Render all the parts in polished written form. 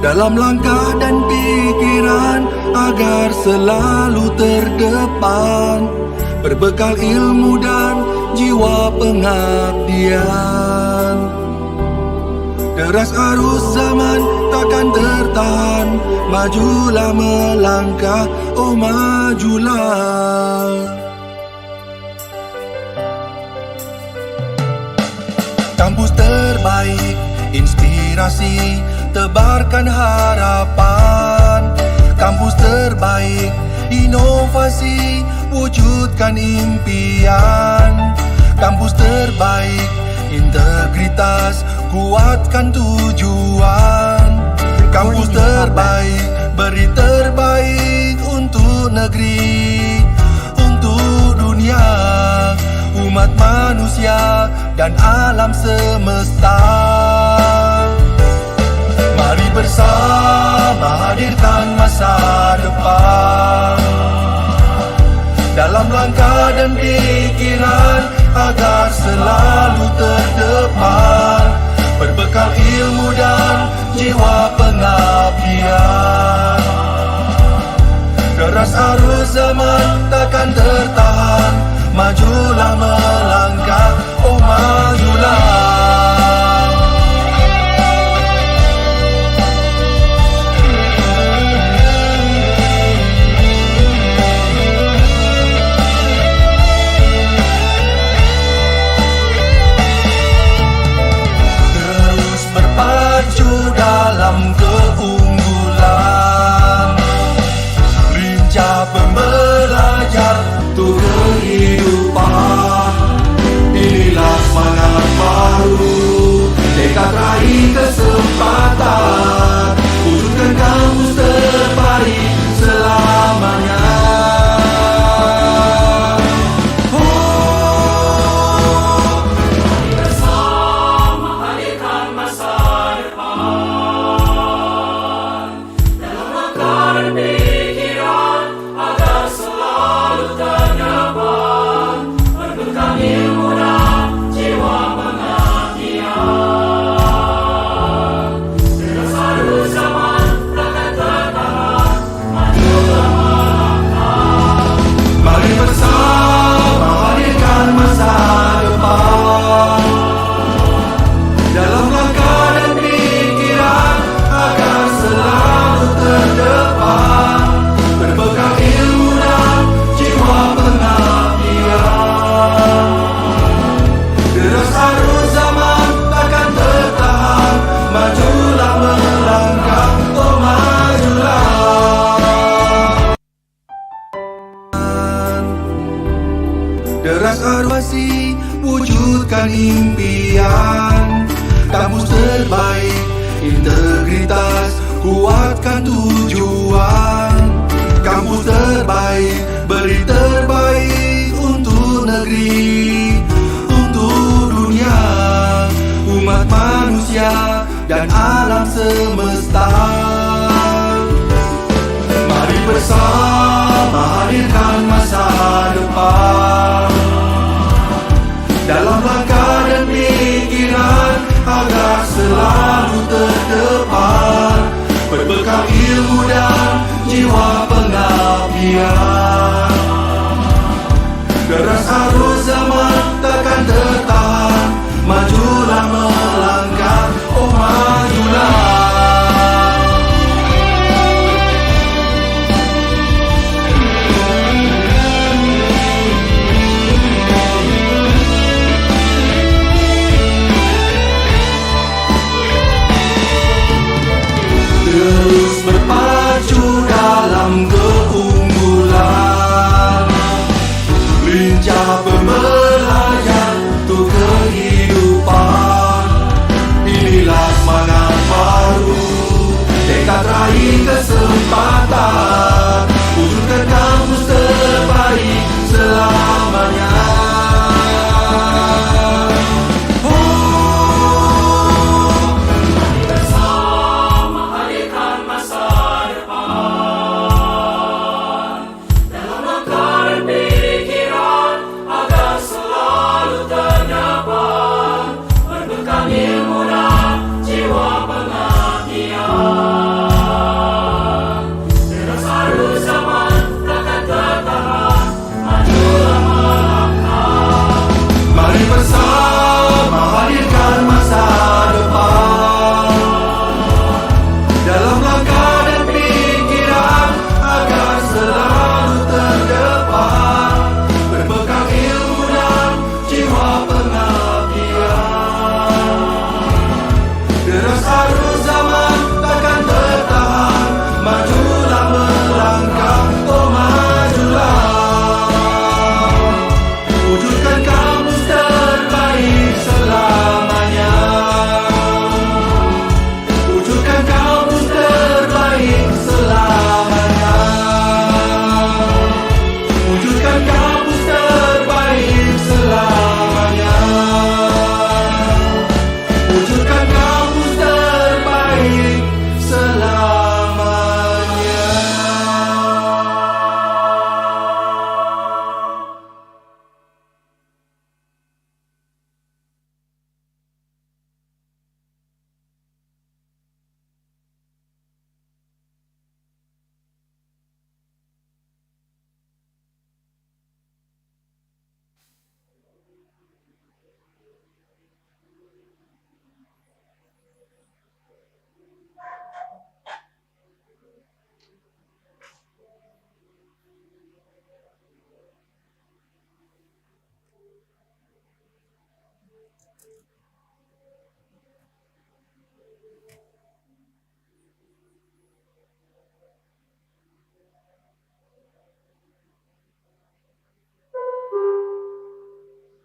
dalam langkah dan pikiran agar selalu terdepan, berbekal ilmu dan jiwa pengabdian. Deras arus zaman takkan tertahan, majulah melangkah, oh majulah. Kampus terbaik, inspirasi, tebarkan harapan. Kampus terbaik, inovasi, wujudkan impian. Kampus terbaik, integritas, kuatkan tujuan. Kampus terbaik, beri terbaik untuk negeri, untuk dunia, umat manusia dan alam semesta. Mari bersama hadirkan masa depan, dalam langkah dan pikiran agar selalu terdepan, berbekal ilmu dan jiwa pengabdian. Deras arus zaman takkan tertahan, majulah melangkah, oh majulah. Dalam keunggulan, lincah pembelajar untuk kehidupan. Inilah semangat baru, tekad raih kesempatan, wujudkan kampus terbaik selamanya. Deras arwasi, wujudkan impian. Kampus terbaik, integritas, kuatkan tujuan. Kampus terbaik, beri terbaik untuk negeri, untuk dunia, umat manusia dan alam semesta. Mari bersama hadirkan masa depan, dalam langkah dan pikiran agar selalu terdepan, berbekal ilmu dan jiwa pengabdian. Deras arus zaman takkan tertahan, majulah melangkah, oh majulah. zaman takkan tertahan. Majulah melangkah, oh majulah. Wujudkan kampus terbaik selamanya. Wujudkan kampus terbaik selamanya. Wujudkan kampus terbaik selamanya. Wujudkan kampus terbaik selamanya.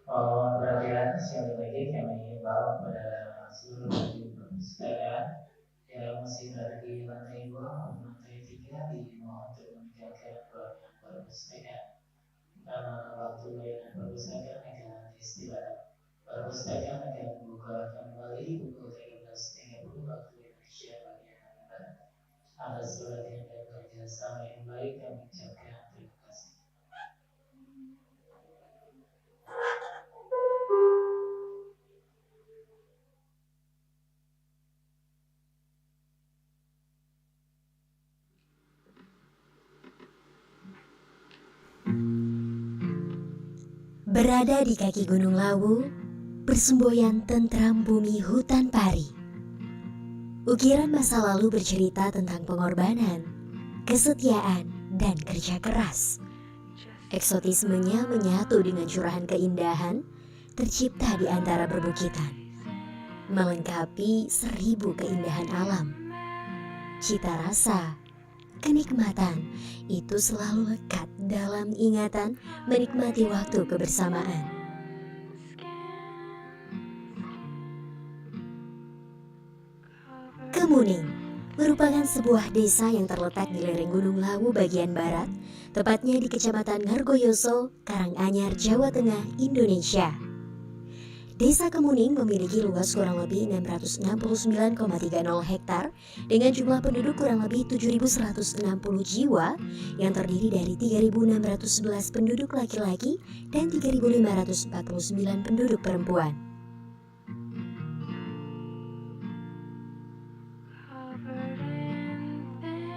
Perhatian, sekali lagi kami himbau kepada seluruh pengunjung perpustakaan yang masih berada di lantai 2 maupun lantai 3 dimohon untuk meninggalkan ruangan perpustakaan karena waktu layanan perpustakaan akan istirahat. Perpustakaan akan membuka kembali pukul 13.30 waktu Indonesia bagian barat. Atas perhatian dan kerjasama yang baik kami ucapkan terima kasih. Berada di kaki Gunung Lawu, bersemboyan tentram bumi hutan pari. Ukiran masa lalu bercerita tentang pengorbanan, kesetiaan, dan kerja keras. Eksotismenya menyatu dengan curahan keindahan tercipta di antara perbukitan, melengkapi 1000 keindahan alam. Cita rasa, kenikmatan itu selalu lekat dalam ingatan menikmati waktu kebersamaan. Kemuning merupakan sebuah desa yang terletak di lereng Gunung Lawu bagian barat, tepatnya di Kecamatan Ngargoyoso, Karanganyar, Jawa Tengah, Indonesia. Desa Kemuning memiliki luas kurang lebih 669,30 hektar dengan jumlah penduduk kurang lebih 7.160 jiwa yang terdiri dari 3.611 penduduk laki-laki dan 3.549 penduduk perempuan.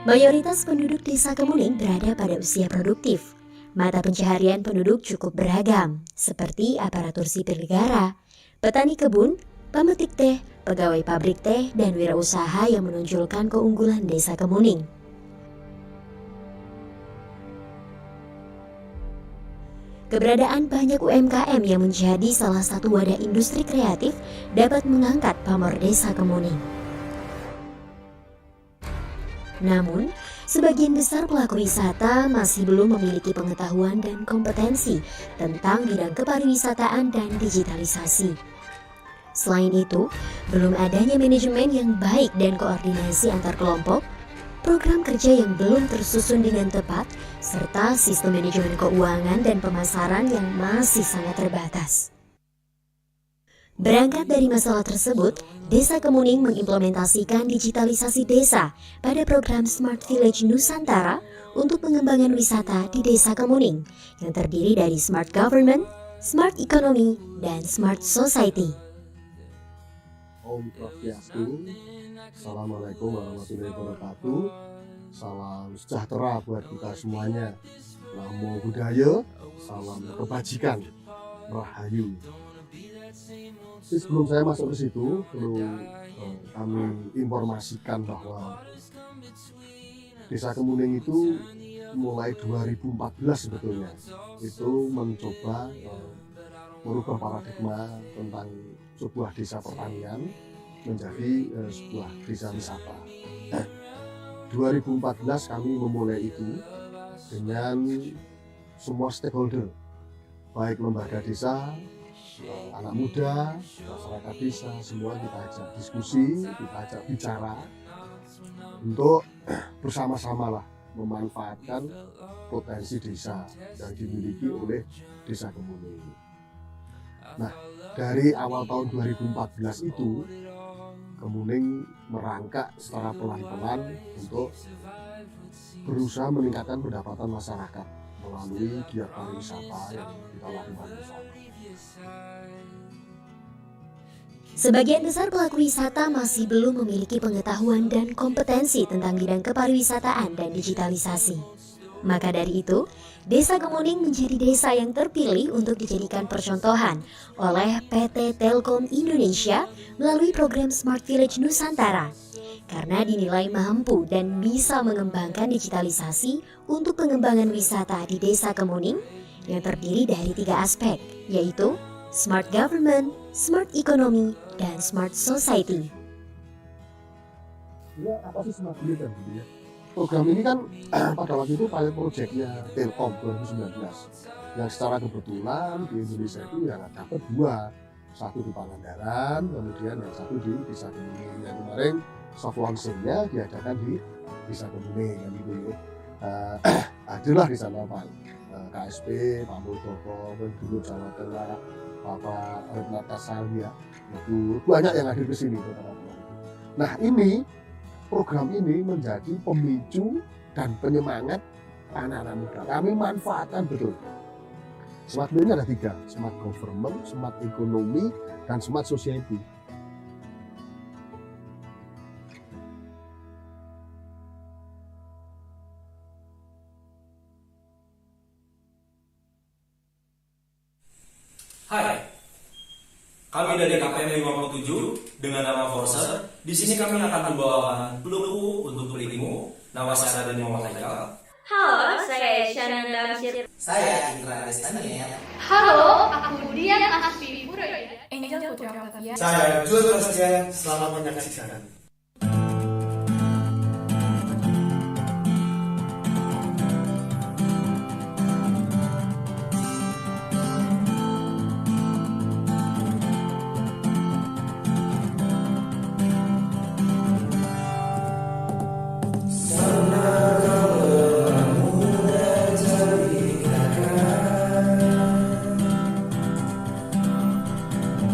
Mayoritas penduduk Desa Kemuning berada pada usia produktif. Mata pencaharian penduduk cukup beragam, seperti aparatur sipil negara, petani kebun, pemetik teh, pegawai pabrik teh, dan wirausaha yang menonjolkan keunggulan Desa Kemuning. Keberadaan banyak UMKM yang menjadi salah satu wadah industri kreatif dapat mengangkat pamor Desa Kemuning. Namun, sebagian besar pelaku wisata masih belum memiliki pengetahuan dan kompetensi tentang bidang kepariwisataan dan digitalisasi. Selain itu, belum adanya manajemen yang baik dan koordinasi antar kelompok, program kerja yang belum tersusun dengan tepat, serta sistem manajemen keuangan dan pemasaran yang masih sangat terbatas. Berangkat dari masalah tersebut, Desa Kemuning mengimplementasikan digitalisasi desa pada program Smart Village Nusantara untuk pengembangan wisata di Desa Kemuning yang terdiri dari Smart Government, Smart Economy, dan Smart Society. Om Swastiastu, Assalamualaikum warahmatullahi wabarakatuh. Salam sejahtera buat kita semuanya. Namo Buddhaya, salam kebajikan, Rahayu. Jadi sebelum saya masuk ke situ, perlu kami informasikan bahwa Desa Kemuning itu mulai 2014 sebetulnya itu mencoba merubah paradigma tentang sebuah desa pertanian menjadi sebuah desa wisata. 2014 kami memulai itu dengan semua stakeholder, baik lembaga desa, anak muda, masyarakat desa, semua kita ajak diskusi, kita ajak bicara untuk bersama-sama lah memanfaatkan potensi desa yang dimiliki oleh Desa Kemuning. Nah, dari awal tahun 2014 itu Kemuning merangkak secara pelan-pelan untuk berusaha meningkatkan pendapatan masyarakat melalui giat pariwisata yang kita lakukan bersama. Sebagian besar pelaku wisata masih belum memiliki pengetahuan dan kompetensi tentang bidang kepariwisataan dan digitalisasi. Maka dari itu, Desa Kemuning menjadi desa yang terpilih untuk dijadikan percontohan oleh PT Telkom Indonesia melalui program Smart Village Nusantara. Karena dinilai mampu dan bisa mengembangkan digitalisasi untuk pengembangan wisata di Desa Kemuning yang terdiri dari 3 aspek, yaitu Smart Government, Smart Economy, dan Smart Society. Ya, apa sih Smart Village kan gitu ya? Program ini kan pada waktu itu pilot projectnya Telkom 2019 yang secara kebetulan di Indonesia itu yang dapat 2, satu di Pangandaran, kemudian yang satu di Desa Kemuning. Yang kemarin soft launching-nya diadakan di Desa Kemuning kan gitu. Hadirlah di sana Pak KSP, Pak Muldoko, Gubernur Jawa Tengah, Bapak Renata Salya, itu banyak yang hadir ke sini. Nah ini program ini menjadi pemicu dan penyemangat anak-anak muda. Kami manfaatkan betul. Smart ini ada 3, Smart Government, Smart Economy, dan Smart Society. Hai, kami dari KPM 57 dengan nama Forcer. Di sini kami akan membawakan pelupuk untuk telingamu, Nawasara dan Muhammad Haikal. Halo, saya Shannon Damsir. Saya Indra Destania. Halo, aku Dian Asfi Puraya. Angel Putri Octavia. Saya Jules Bastian. Selamat menyaksikan.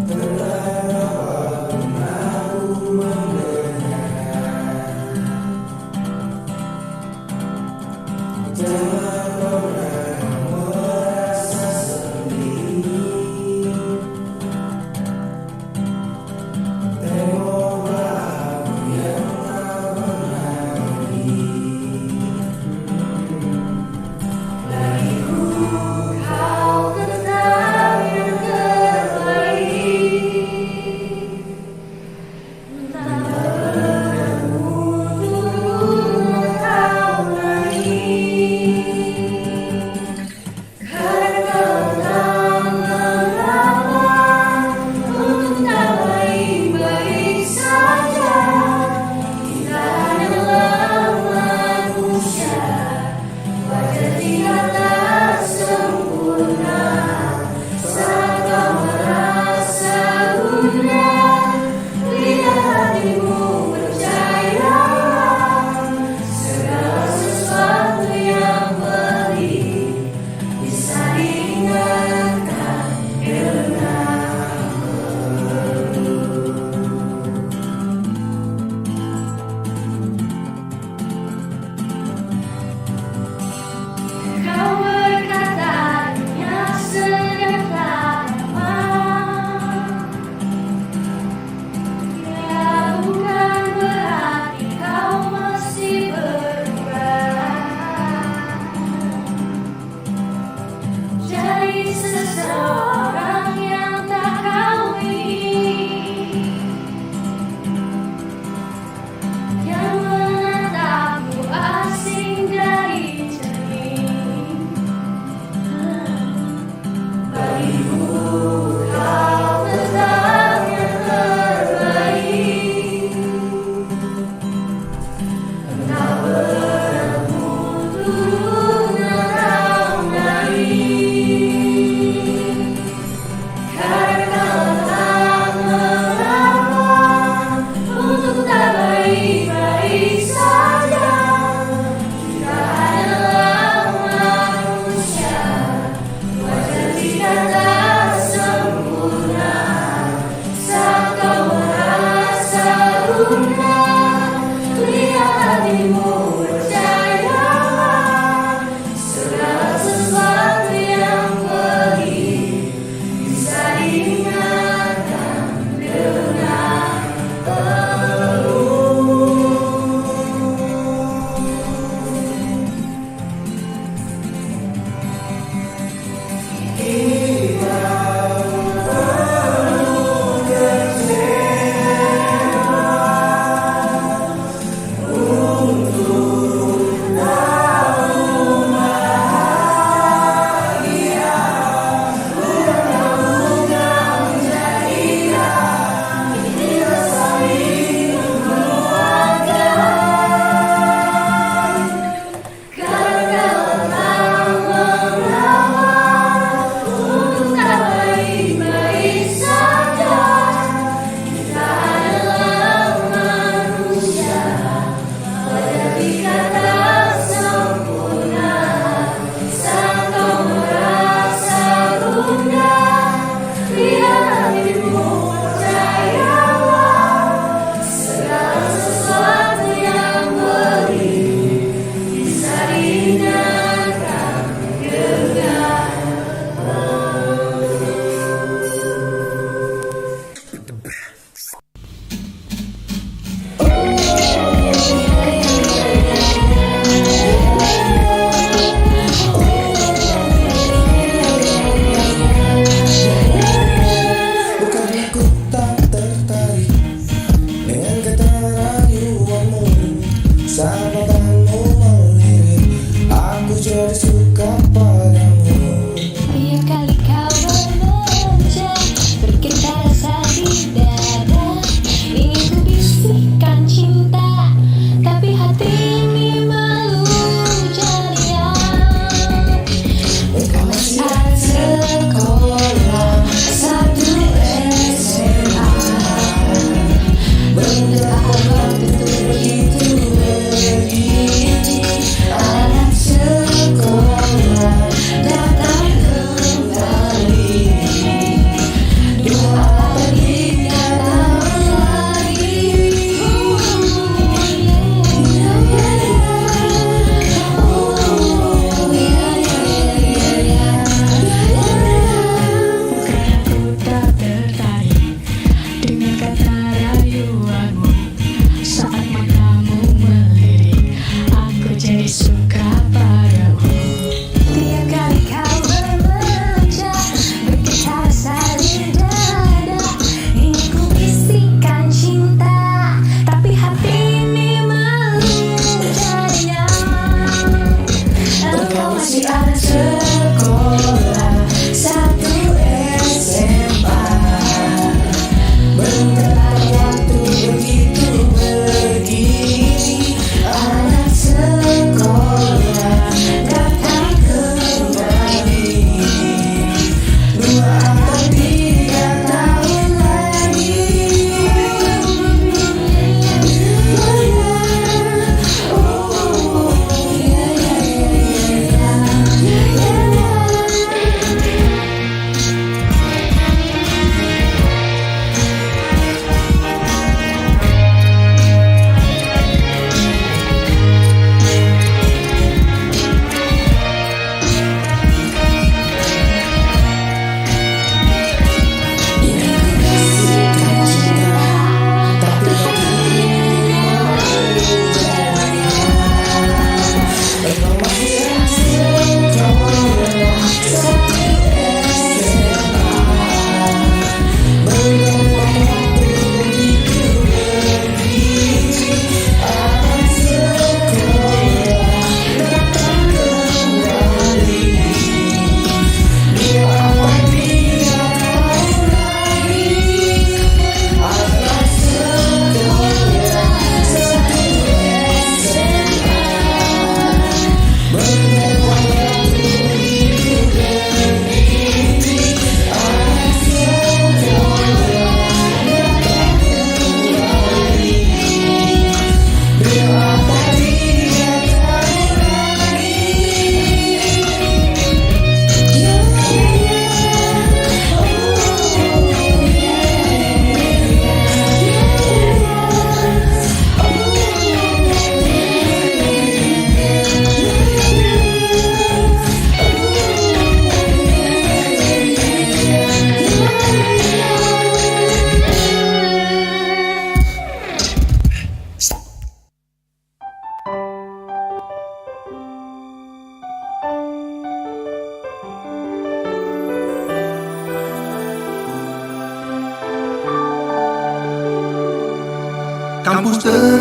Telah aku mengaku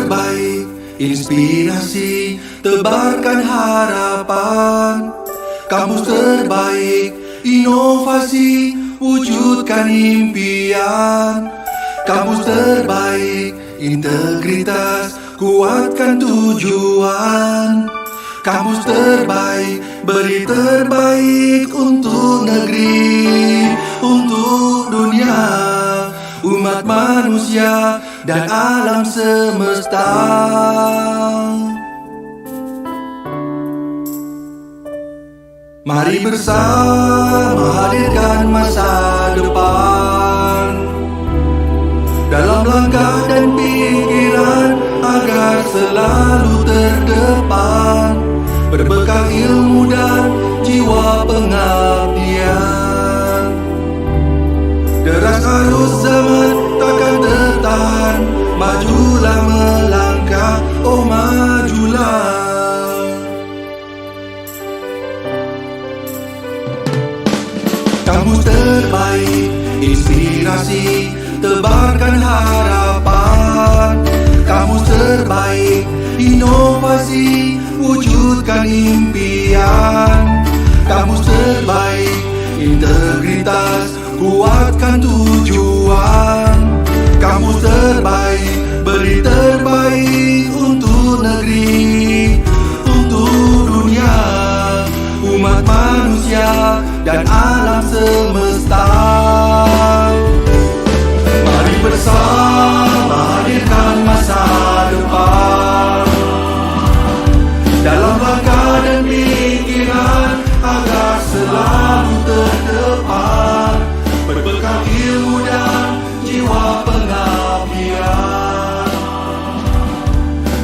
terbaik, inspirasi, tebarkan harapan. Kampus terbaik, inovasi, wujudkan impian. Kampus terbaik, integritas, kuatkan tujuan. Kampus terbaik, beri terbaik untuk negeri, untuk dunia, umat manusia dan alam semesta. Mari bersama hadirkan masa depan dalam langkah dan pikiran agar selalu terdepan, berbekal ilmu dan jiwa pengabdian. Deras arus zaman takkan tertahan, majulah melangkah, oh majulah. Kampus terbaik, inspirasi, tebarkan harapan. Kampus terbaik, inovasi, wujudkan impian. Kampus terbaik, integritas, kuatkan tujuan. Kampus terbaik, beri terbaik untuk negeri, untuk dunia, umat manusia dan alam semesta. Mari bersama hadirkan masa depan dalam langkah dan pikiran agar selalu terdepan, berbekal ilmu dan jiwa pengabdian.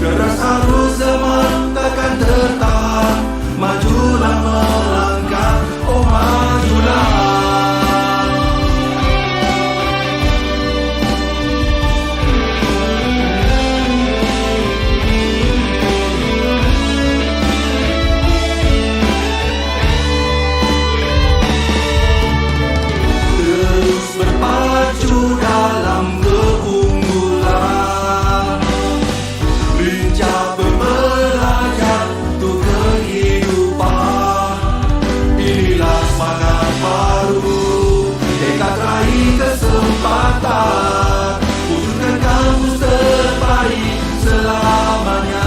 Deras arus zaman takkan tertahan, majulah melangkah, oh majulah. Terus berpacu dalam keunggulan, lincah berbelajar untuk kehidupan. Inilah semangat baru, tekad raih kesempatan, wujudkan kampus terbaik selamanya.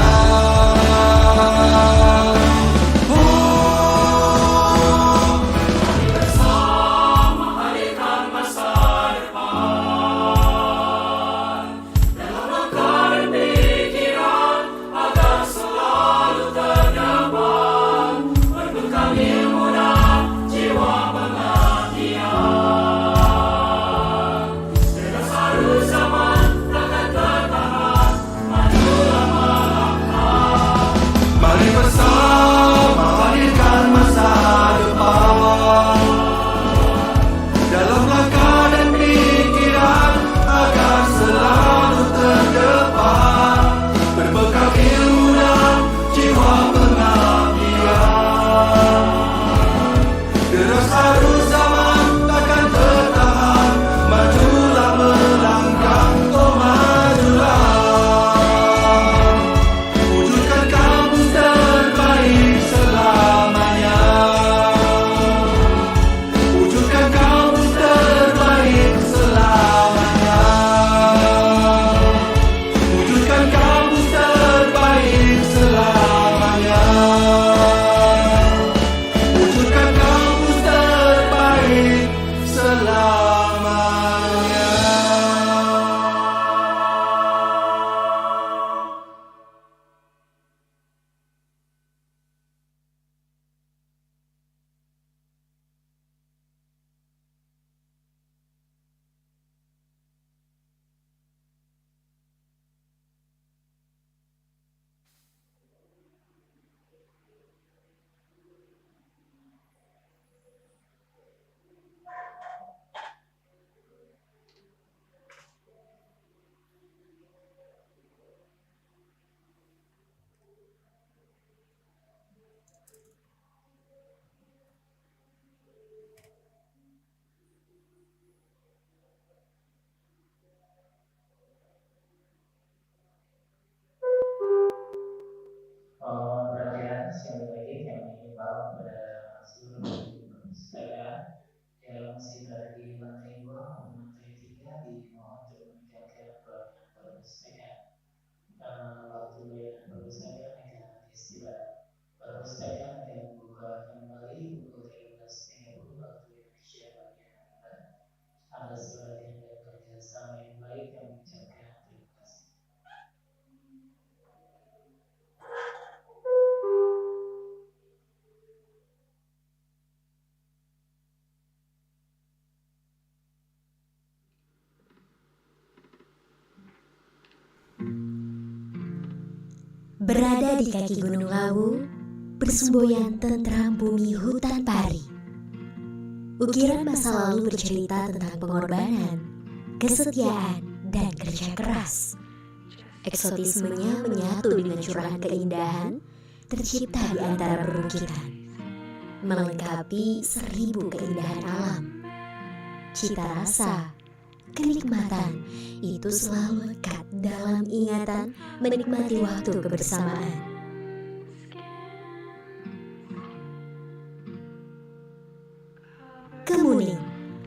Berada di kaki Gunung Lawu, bersemboyan tentram bumi hutan pari. Ukiran masa lalu bercerita tentang pengorbanan, kesetiaan, dan kerja keras. Eksotismenya menyatu dengan curahan keindahan tercipta di antara perbukitan, melengkapi 1000 keindahan alam. Cita rasa, kenikmatan itu selalu lekat dalam ingatan menikmati waktu kebersamaan. Kemuning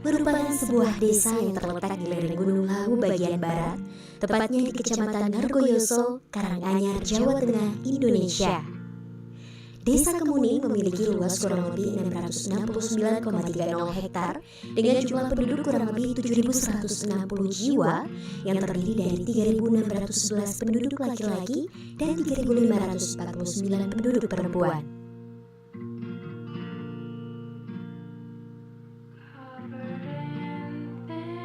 merupakan sebuah desa yang terletak di lereng Gunung Lawu bagian barat, tepatnya di Kecamatan Ngargoyoso, Karanganyar, Jawa Tengah, Indonesia. Desa Kemuning memiliki luas kurang lebih 669,30 hektar dengan jumlah penduduk kurang lebih 7.160 jiwa yang terdiri dari 3.611 penduduk laki-laki dan 3.549 penduduk perempuan.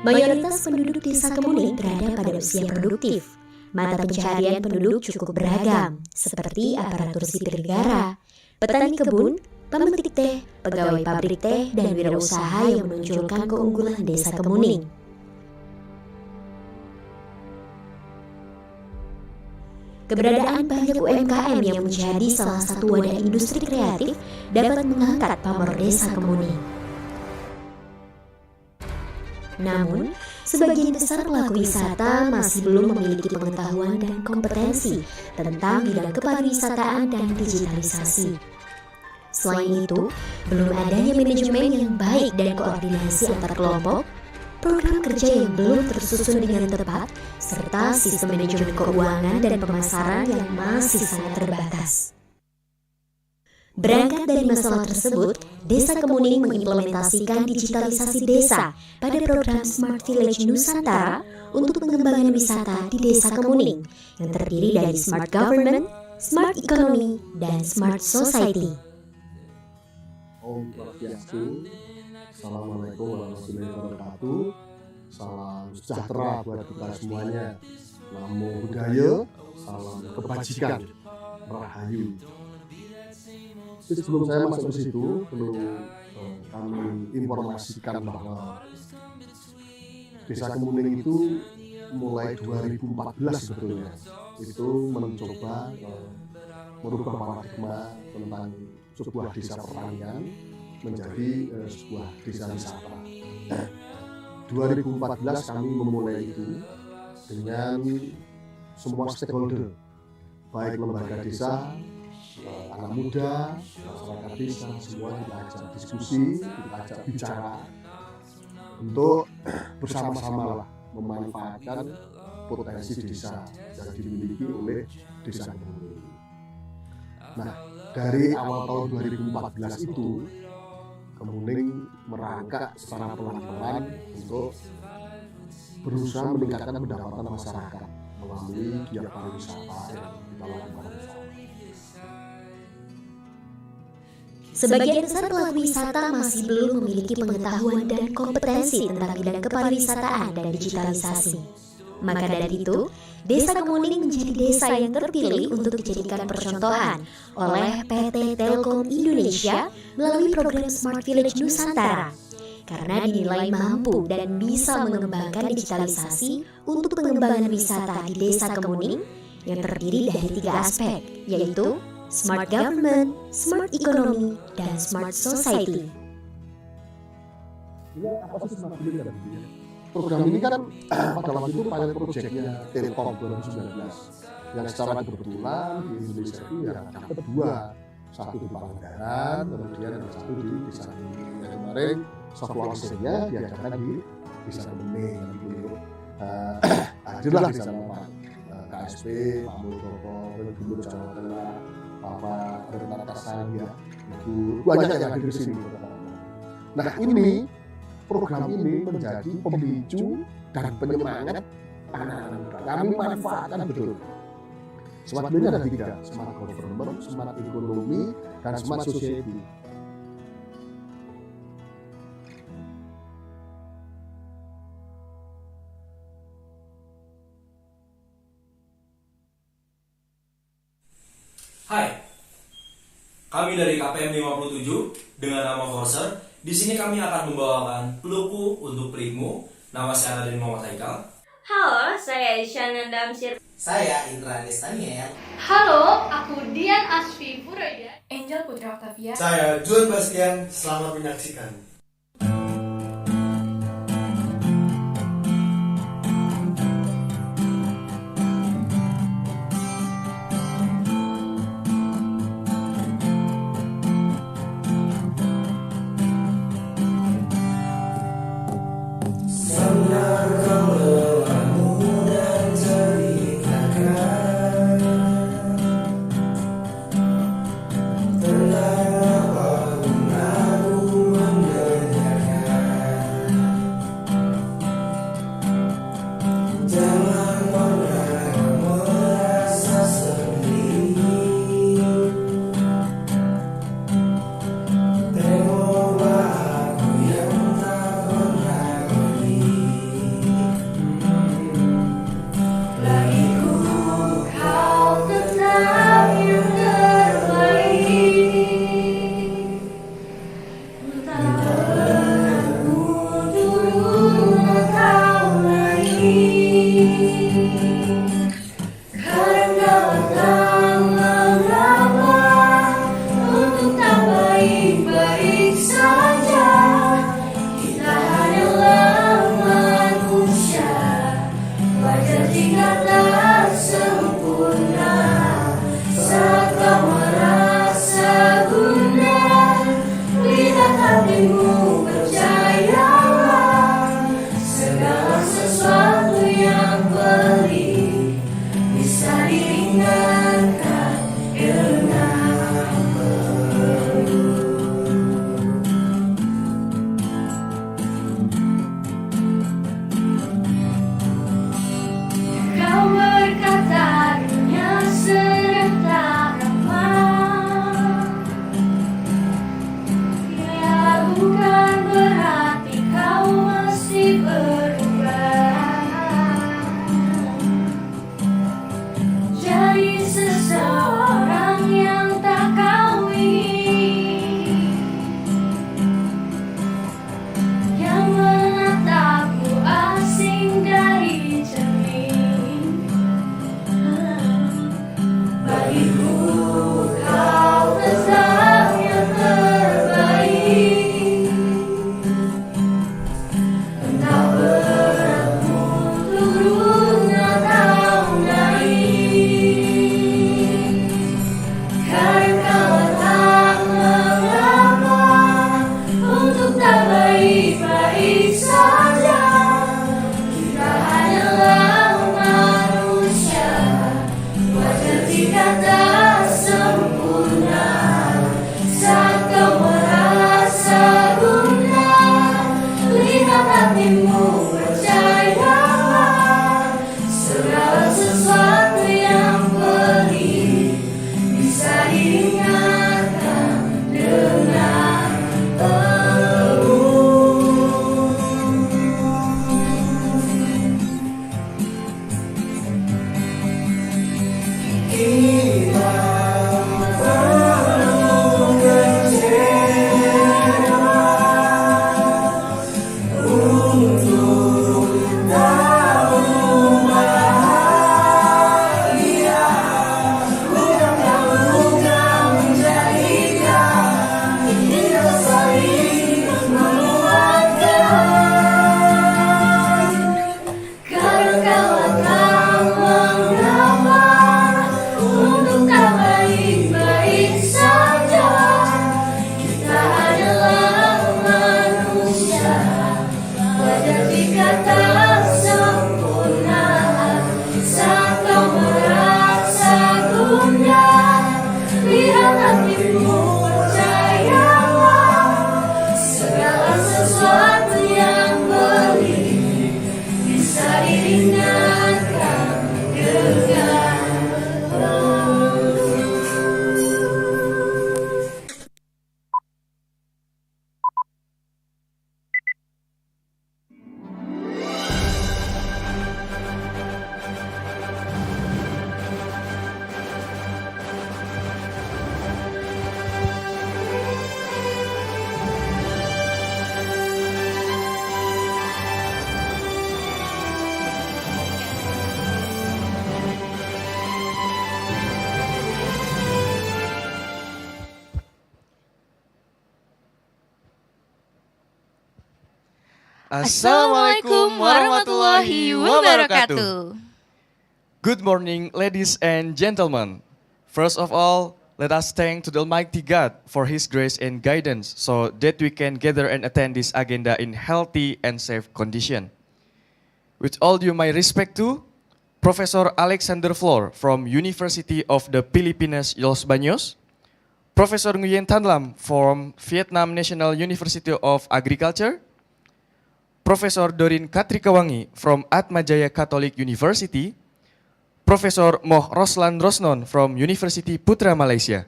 Mayoritas penduduk desa Kemuning berada pada usia produktif. Mata pencaharian penduduk cukup beragam, seperti aparatur sipil negara, petani kebun, pemetik teh, pegawai pabrik teh, dan wirausaha yang menunjukkan keunggulan desa Kemuning. Keberadaan banyak UMKM yang menjadi salah satu wadah industri kreatif dapat mengangkat pamor desa Kemuning. Namun, sebagian besar pelaku wisata masih belum memiliki pengetahuan dan kompetensi tentang bidang kepariwisataan dan digitalisasi. Selain itu, belum adanya manajemen yang baik dan koordinasi antar kelompok, program kerja yang belum tersusun dengan tepat, serta sistem manajemen keuangan dan pemasaran yang masih sangat terbatas. Berangkat dari masalah tersebut, Desa Kemuning mengimplementasikan digitalisasi desa pada program Smart Village Nusantara untuk pengembangan wisata di Desa Kemuning yang terdiri dari Smart Government, Smart Economy, dan Smart Society. Om Swastiastu, Assalamualaikum warahmatullahi wabarakatuh. Salam sejahtera buat kita semuanya. Namo Buddhaya, salam kebajikan, rahayu. Jadi sebelum saya masuk ke situ, perlu kami informasikan bahwa Desa Kemuning itu mulai 2014 sebetulnya itu mencoba merubah paradigma tentang sebuah desa pertanian menjadi sebuah desa wisata. 2014 kami memulai itu dengan semua stakeholder, baik lembaga desa, anak muda, masyarakat desa, semua kita ajak diskusi, kita ajak bicara untuk bersama-sama lah memanfaatkan potensi desa yang dimiliki oleh Desa Kemuning. Nah, dari awal tahun 2014 itu Kemuning merangkak secara pelan-pelan untuk berusaha meningkatkan pendapatan masyarakat melalui giat pariwisata yang kita lakukan. Sebagian besar pelaku wisata masih belum memiliki pengetahuan dan kompetensi tentang bidang kepariwisataan dan digitalisasi. Maka dari itu, Desa Kemuning menjadi desa yang terpilih untuk dijadikan percontohan oleh PT Telkom Indonesia melalui program Smart Village Nusantara, karena dinilai mampu dan bisa mengembangkan digitalisasi untuk pengembangan wisata di Desa Kemuning yang terdiri dari 3 aspek, yaitu Smart Government, Smart Economy, dan Smart Society. Apa sih Smart Village? Program ini kan pada waktu itu pilot projectnya Telkom 2019 yang secara kebetulan di Indonesia itu ya dapat 2, satu di Pangandaran, kemudian yang satu di Desa Kemuning. Yang kemarin soft launchingnya diadakan di Desa Kemuning. Hadirlah di sana Pak KSP, Pak Muldoko, Gubernur Jawa Tengah, Bapak Renata ya, itu banyak yang hadir di sini. Nah, ini program ini menjadi pemicu dan penyemangat anak-anak muda. Kami manfaatkan betul. Smart ini ada 3, Smart Government, Smart Economy, dan Smart Society. Hai, kami dari KPM 57 dengan nama Forcer. Di sini kami akan membawakan Pelukku untuk Pelikmu. Nama saya Raden Muhammad Haikal. Halo, saya Isyana Damsir. Saya Indra Daniel. Halo, aku Dian Asfi Puroya. Angel Putri Octavia. Saya Juan Bastian. Selamat menyaksikan. Kita Assalamualaikum warahmatullahi wabarakatuh. Good morning, ladies and gentlemen. First of all, let us thank to the Almighty God for His grace and guidance so that we can gather and attend this agenda in healthy and safe condition. With all due my respect to Professor Alexander Flor from University of the Philippines, Los Baños, Professor Nguyen Thanh Lam from Vietnam National University of Agriculture, Professor Dorin Katrikawangi from Atmajaya Catholic University, Professor Moh Roslan Rosnon from University Putra Malaysia.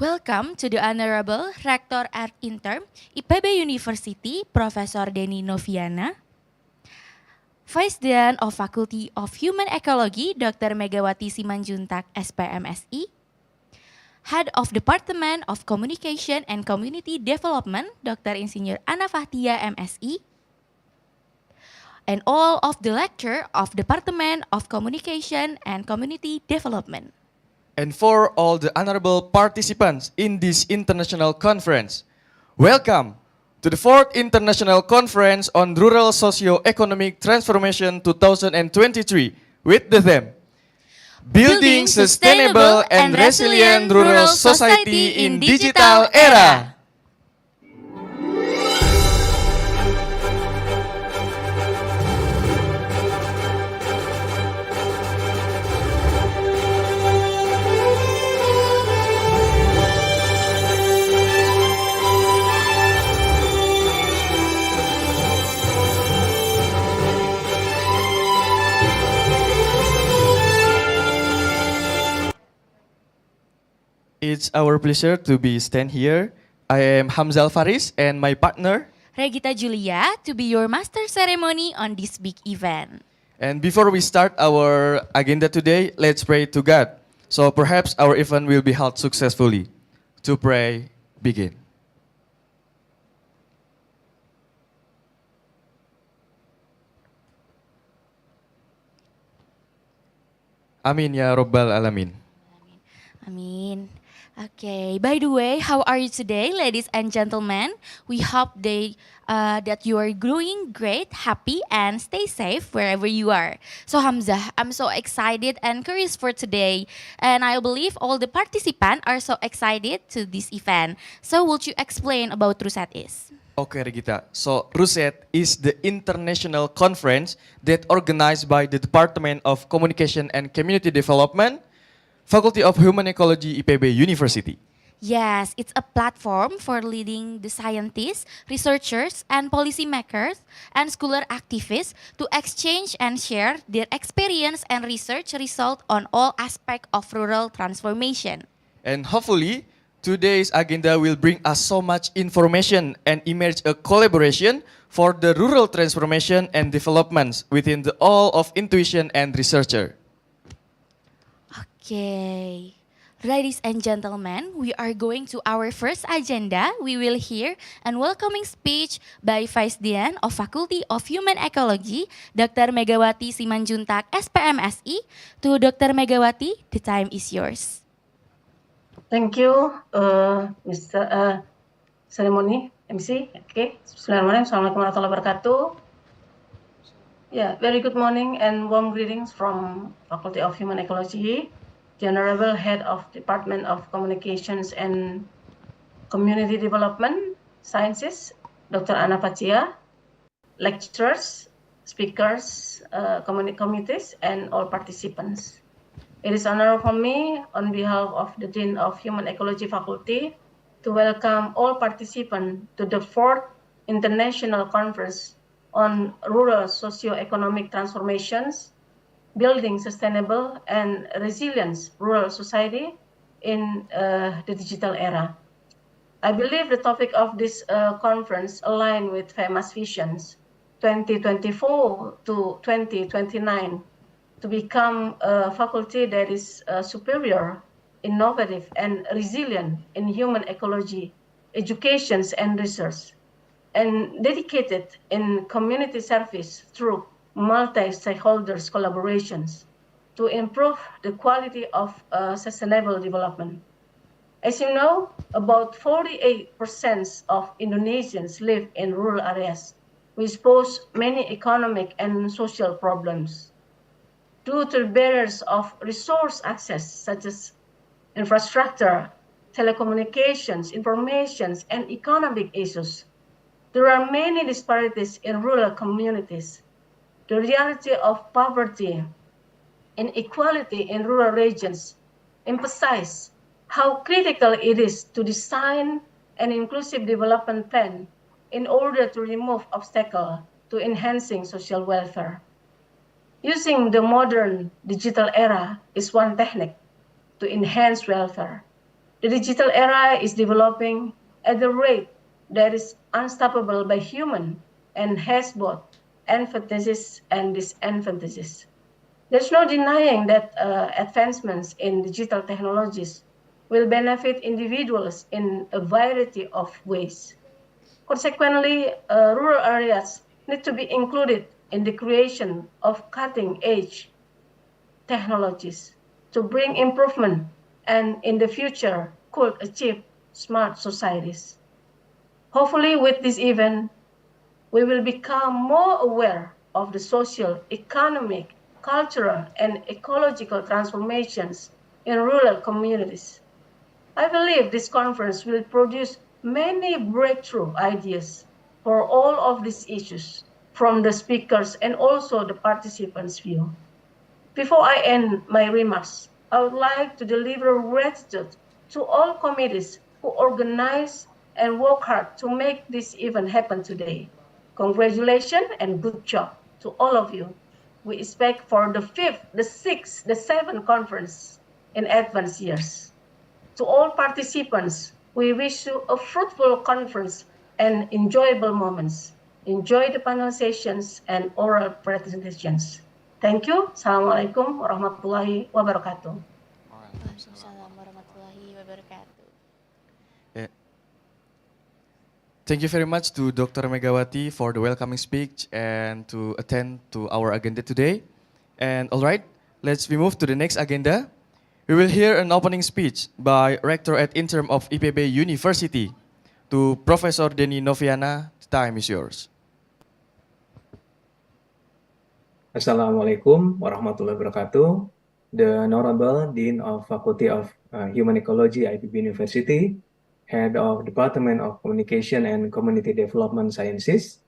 Welcome to the Honorable Rector at Interim IPB University, Professor Denny Noviana, Vice Dean of Faculty of Human Ecology, Dr. Megawati Simanjuntak, SPMSI, Head of Department of Communication and Community Development, Dr. Insinyur Ana Fahtia, MSI, and all of the lecturer of Department of Communication and Community Development. And for all the honorable participants in this international conference, welcome to the 4th International Conference on Rural Socio-Economic Transformation 2023 with the theme Building Sustainable and Resilient Rural Society in Digital Era. It's our pleasure to be stand here. I am Hamzal Faris and my partner Regita Julia to be your master ceremony on this big event. And before we start our agenda today, let's pray to God. So perhaps our event will be held successfully. To pray, begin. Amin ya Rabbal Alamin. Amin. Okay, by the way, how are you today, ladies and gentlemen? We hope that you are growing great, happy, and stay safe wherever you are. So Hamzah, I'm so excited and curious for today, and I believe all the participants are so excited to this event. So would you explain about RUSET is? Okay, Regita. So RUSET is the international conference that organized by the Department of Communication and Community Development, Faculty of Human Ecology, IPB University. Yes, it's a platform for leading the scientists, researchers, and policymakers and scholar activists to exchange and share their experience and research result on all aspects of rural transformation. And hopefully, today's agenda will bring us so much information and emerge a collaboration for the rural transformation and developments within the all of intuition and researcher. Okay, ladies and gentlemen, we are going to our first agenda. We will hear a welcoming speech by Vice Dean of Faculty of Human Ecology, Dr. Megawati Simanjuntak, SPMSI. To Dr. Megawati, the time is yours. Thank you, Mr. Ceremony MC. Okay, Bismillahirrahmanirrahim. Assalamualaikum warahmatullahi wabarakatuh. Yeah, very good morning and warm greetings from Faculty of Human Ecology. The Honorable Head of Department of Communications and Community Development Sciences, Dr. Ana Fahtia, lecturers, speakers, committees, and all participants. It is an honor for me, on behalf of the Dean of Human Ecology Faculty, to welcome all participants to the 4th International Conference on Rural Socio-Economic Transformations, Building Sustainable and Resilient Rural Society in the Digital Era. I believe the topic of this conference aligns with famous visions 2024 to 2029 to become a faculty that is superior, innovative, and resilient in human ecology, education, and research, and dedicated in community service through multi-stakeholders collaborations to improve the quality of sustainable development. As you know, about 48% of Indonesians live in rural areas, which pose many economic and social problems. Due to barriers of resource access, such as infrastructure, telecommunications, informations, and economic issues, there are many disparities in rural communities. The reality of poverty, inequality in rural regions emphasize how critical it is to design an inclusive development plan in order to remove obstacles to enhancing social welfare. Using the modern digital era is one technique to enhance welfare. The digital era is developing at a rate that is unstoppable by human and has both advantages and disadvantages. There's no denying that advancements in digital technologies will benefit individuals in a variety of ways. Consequently, rural areas need to be included in the creation of cutting-edge technologies to bring improvement and in the future could achieve smart societies. Hopefully, with this event, we will become more aware of the social, economic, cultural, and ecological transformations in rural communities. I believe this conference will produce many breakthrough ideas for all of these issues from the speakers and also the participants' view. Before I end my remarks, I would like to deliver gratitude to all committees who organize and work hard to make this event happen today. Congratulations and good job to all of you. We expect for the fifth, the sixth, the seventh conference in advanced years. To all participants, we wish you a fruitful conference and enjoyable moments. Enjoy the panel sessions and oral presentations. Thank you. Assalamualaikum warahmatullahi wabarakatuh. Waalaikumsalam warahmatullahi wabarakatuh. Yeah. Thank you very much to Dr. Megawati for the welcoming speech and to attend to our agenda today. And all right, let's move to the next agenda. We will hear an opening speech by Rector at Interim of IPB University to Professor Denny Noviana. The time is yours. Assalamualaikum warahmatullahi wabarakatuh. The Honorable Dean of Faculty of Human Ecology, IPB University, Head of Department of Communication and Community Development Sciences,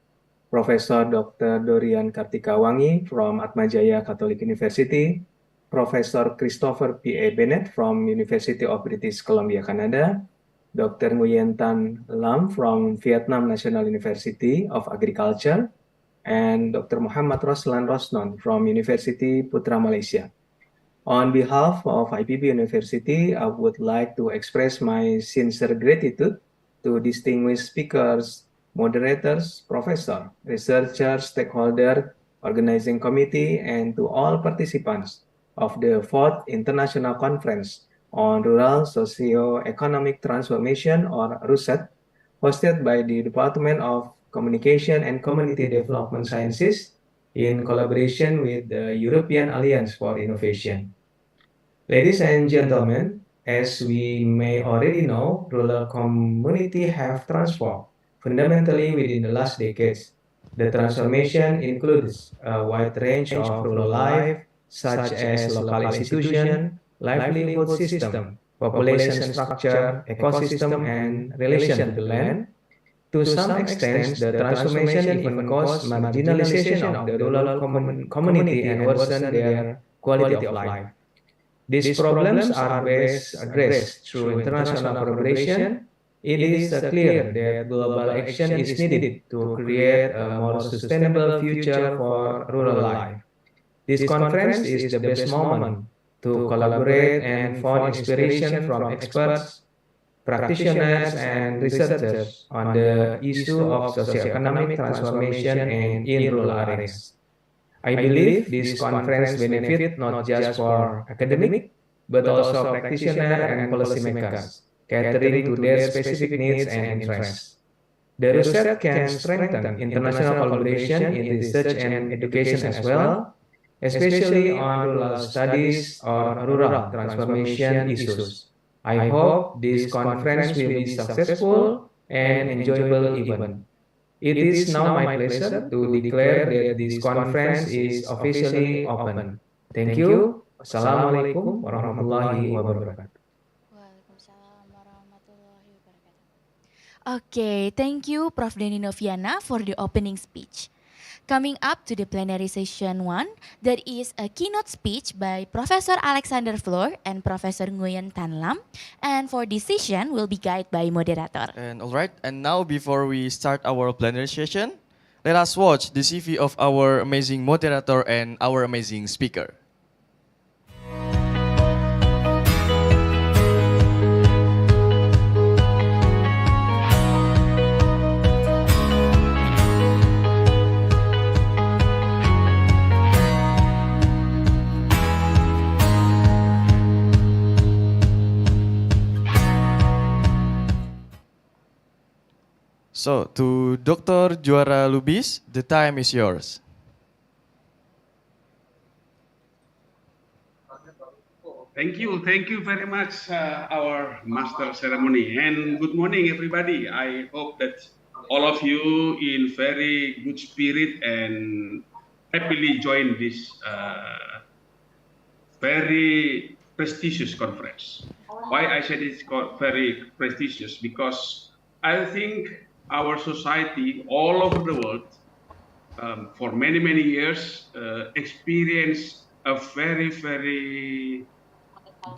Professor Dr. Dorian Kartikawangi from Atmajaya Catholic University, Professor Christopher P.A. Bennett from University of British Columbia, Canada, Dr. Nguyen Tan Lam from Vietnam National University of Agriculture, and Dr. Muhammad Roslan Rosnon from University Putra Malaysia. On behalf of IPB University, I would like to express my sincere gratitude to distinguished speakers, moderators, professors, researchers, stakeholders, organizing committee, and to all participants of the 4th International Conference on Rural Socio-Economic Transformation, or RUSET, hosted by the Department of Communication and Community Development Sciences in collaboration with the European Alliance for Innovation. Ladies and gentlemen, as we may already know, rural communities have transformed fundamentally within the last decades. The transformation includes a wide range of rural life, such as local institution, livelihood system, population structure, ecosystem, and relation to the land. To some extent, the transformation even caused marginalization of the rural community and worsened their quality of life. These problems are best addressed through international cooperation. It is clear that global action is needed to create a more sustainable future for rural life. This conference is the best moment to collaborate and find inspiration from experts, practitioners, and researchers on the issue of socioeconomic transformation and in rural areas. I believe this conference benefit not just for academic, but also practitioners and policymakers, catering to their specific needs and interests. The RUSET can strengthen international collaboration in research and education as well, especially on rural studies or rural transformation issues. I hope this conference will be successful and enjoyable event. It is now my pleasure to declare that this conference is officially open. Thank you. Wassalamualaikum warahmatullahi wabarakatuh. Waalaikumsalam warahmatullahi wabarakatuh. Okay, thank you Prof. Denny Noviana for the opening speech. Coming up to the plenary session 1, there is a keynote speech by Professor Alexander Floor and Professor Nguyen Tan Lam. And for this session will be guided by moderator. And all right, and now before we start our plenary session, let us watch the CV of our amazing moderator and our amazing speaker. So, to Dr. Juara Lubis, the time is yours. Thank you very much, our master ceremony. And good morning, everybody. I hope that all of you in very good spirit and happily join this very prestigious conference. Why I said it's very prestigious? Because I think our society all over the world for many years experienced a very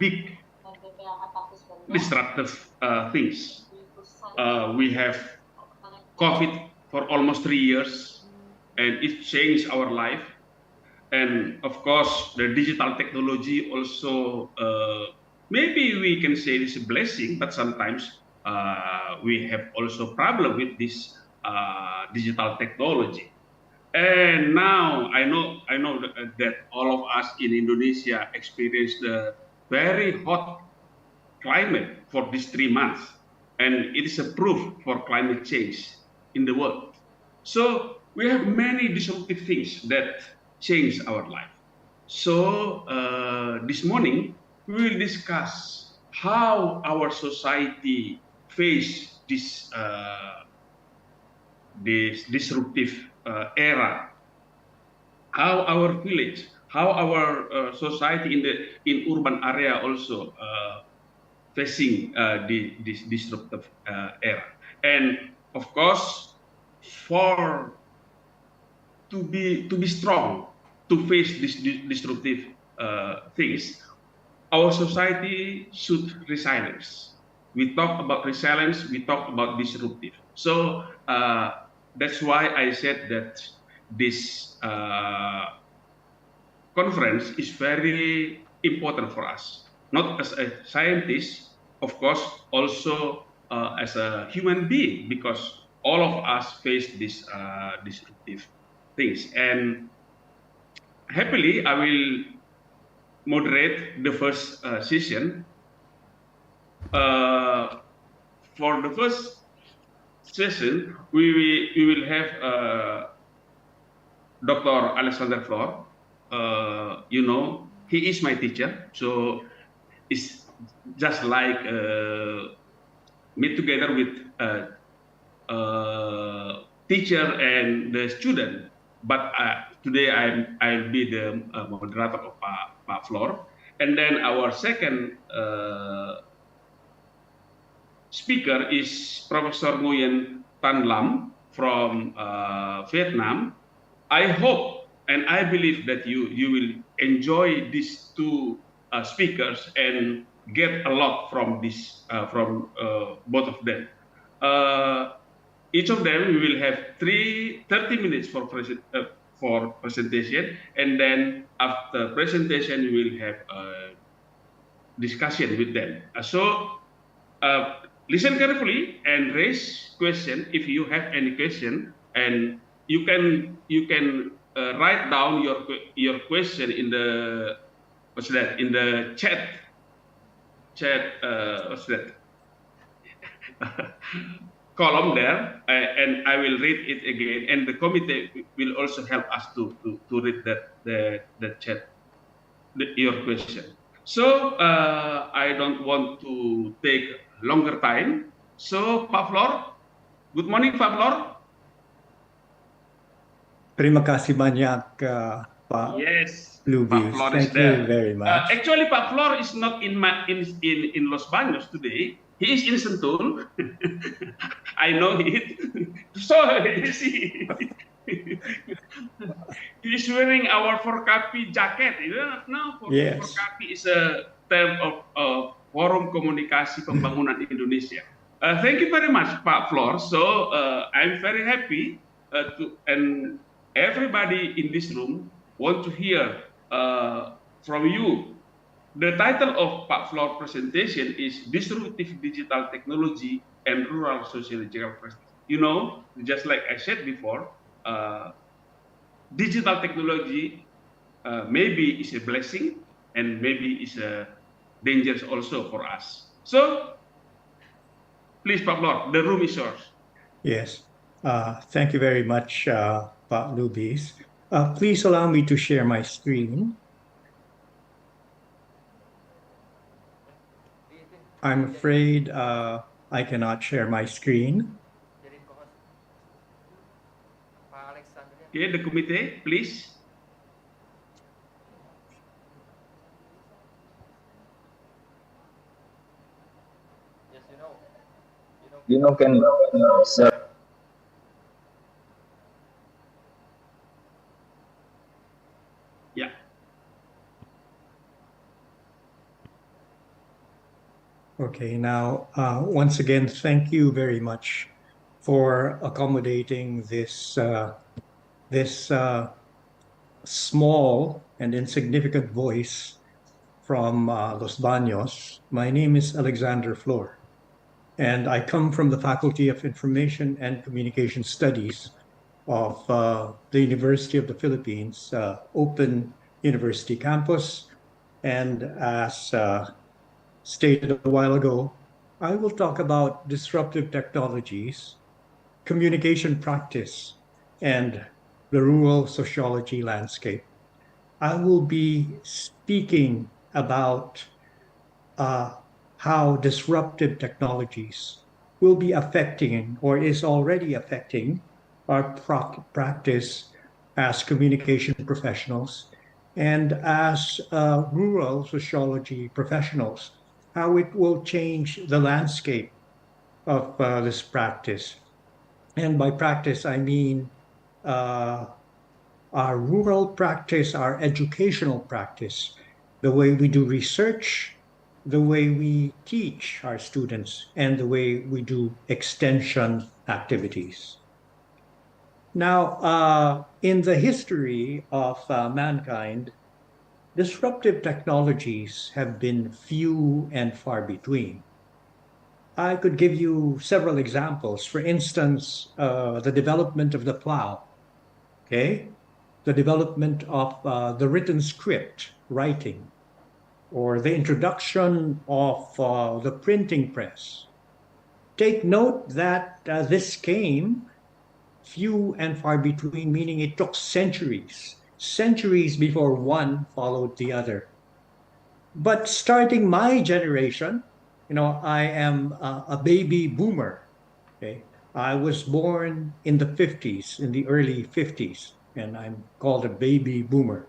big disruptive things. We have COVID for almost 3 years, and it changed our life. And of course, the digital technology also, maybe we can say it's a blessing, but sometimes we have also problem with this digital technology. And now I know that all of us in Indonesia experienced the very hot climate for these 3 months, and it is a proof for climate change in the world. So we have many disruptive things that change our life. So this morning we will discuss how our society face this disruptive era, how our village, how our society in urban area also facing this disruptive era. And of course, to be strong to face these disruptive things, our society should resilience. We talk about resilience, we talk about disruptive. So that's why I said that this conference is very important for us, not as a scientist, of course, also as a human being, because all of us face these disruptive things. And happily, I will moderate the first session. For the first session, we will have Dr. Alexander Floor. You know, he is my teacher, so it's just like meet together with teacher and the student. But today I'll be the moderator of Pak Floor, and then our second speaker is Professor Nguyen Tan Lam from Vietnam. I hope and I believe that you will enjoy these two speakers and get a lot from this from both of them. Each of them we will have 30 minutes for presentation, and then after presentation we will have a discussion with them. So listen carefully and raise question if you have any question, and you can write down your question in the in the chat column there, and I will read it again, and the committee will also help us to read the chat your question. So I don't want to take longer time. So Pak Floor, good morning, Pak Floor. Terima kasih banyak, Pak Yes, Pak Lubis. Flor is Thank you there. very much. Actually, Pak Flor is not in Los Baños today. He is in Sentul. I know it. So you see, he's wearing our Forkapi jacket. You know, no, Yes. Forkapi is a term of Forum Komunikasi Pembangunan Indonesia. Thank you very much, Pak Flor. So I'm very happy and everybody in this room want to hear from you. The title of Pak Flor presentation is Disruptive Digital Technology and Rural Sociological Practice. You know, just like I said before, digital technology maybe is a blessing and maybe is a danger also for us. So, please, Pak Flor, the room is yours. Yes. Thank you very much, Pak Lubis. Please allow me to share my screen. I'm afraid I cannot share my screen. Okay, the committee, please. Can share. Yeah. Okay, now, once again, thank you very much for accommodating this small and insignificant voice from Los Baños. My name is Alexander Flor, and I come from the Faculty of Information and Communication Studies of the University of the Philippines, Open University Campus. And as stated a while ago, I will talk about disruptive technologies, communication practice, and the rural sociology landscape. I will be speaking about how disruptive technologies will be affecting or is already affecting our practice as communication professionals and as rural sociology professionals, how it will change the landscape of this practice. And by practice, I mean our rural practice, our educational practice, the way we do research, the way we teach our students, and the way we do extension activities. Now, in the history of mankind, disruptive technologies have been few and far between. I could give you several examples. For instance, the development of the plow, okay? The development of the written script, writing, or the introduction of the printing press. Take note that this came few and far between, meaning it took centuries before one followed the other. But starting my generation, I am a baby boomer. Okay, I was born in the 50s, in the early 50s, and I'm called a baby boomer.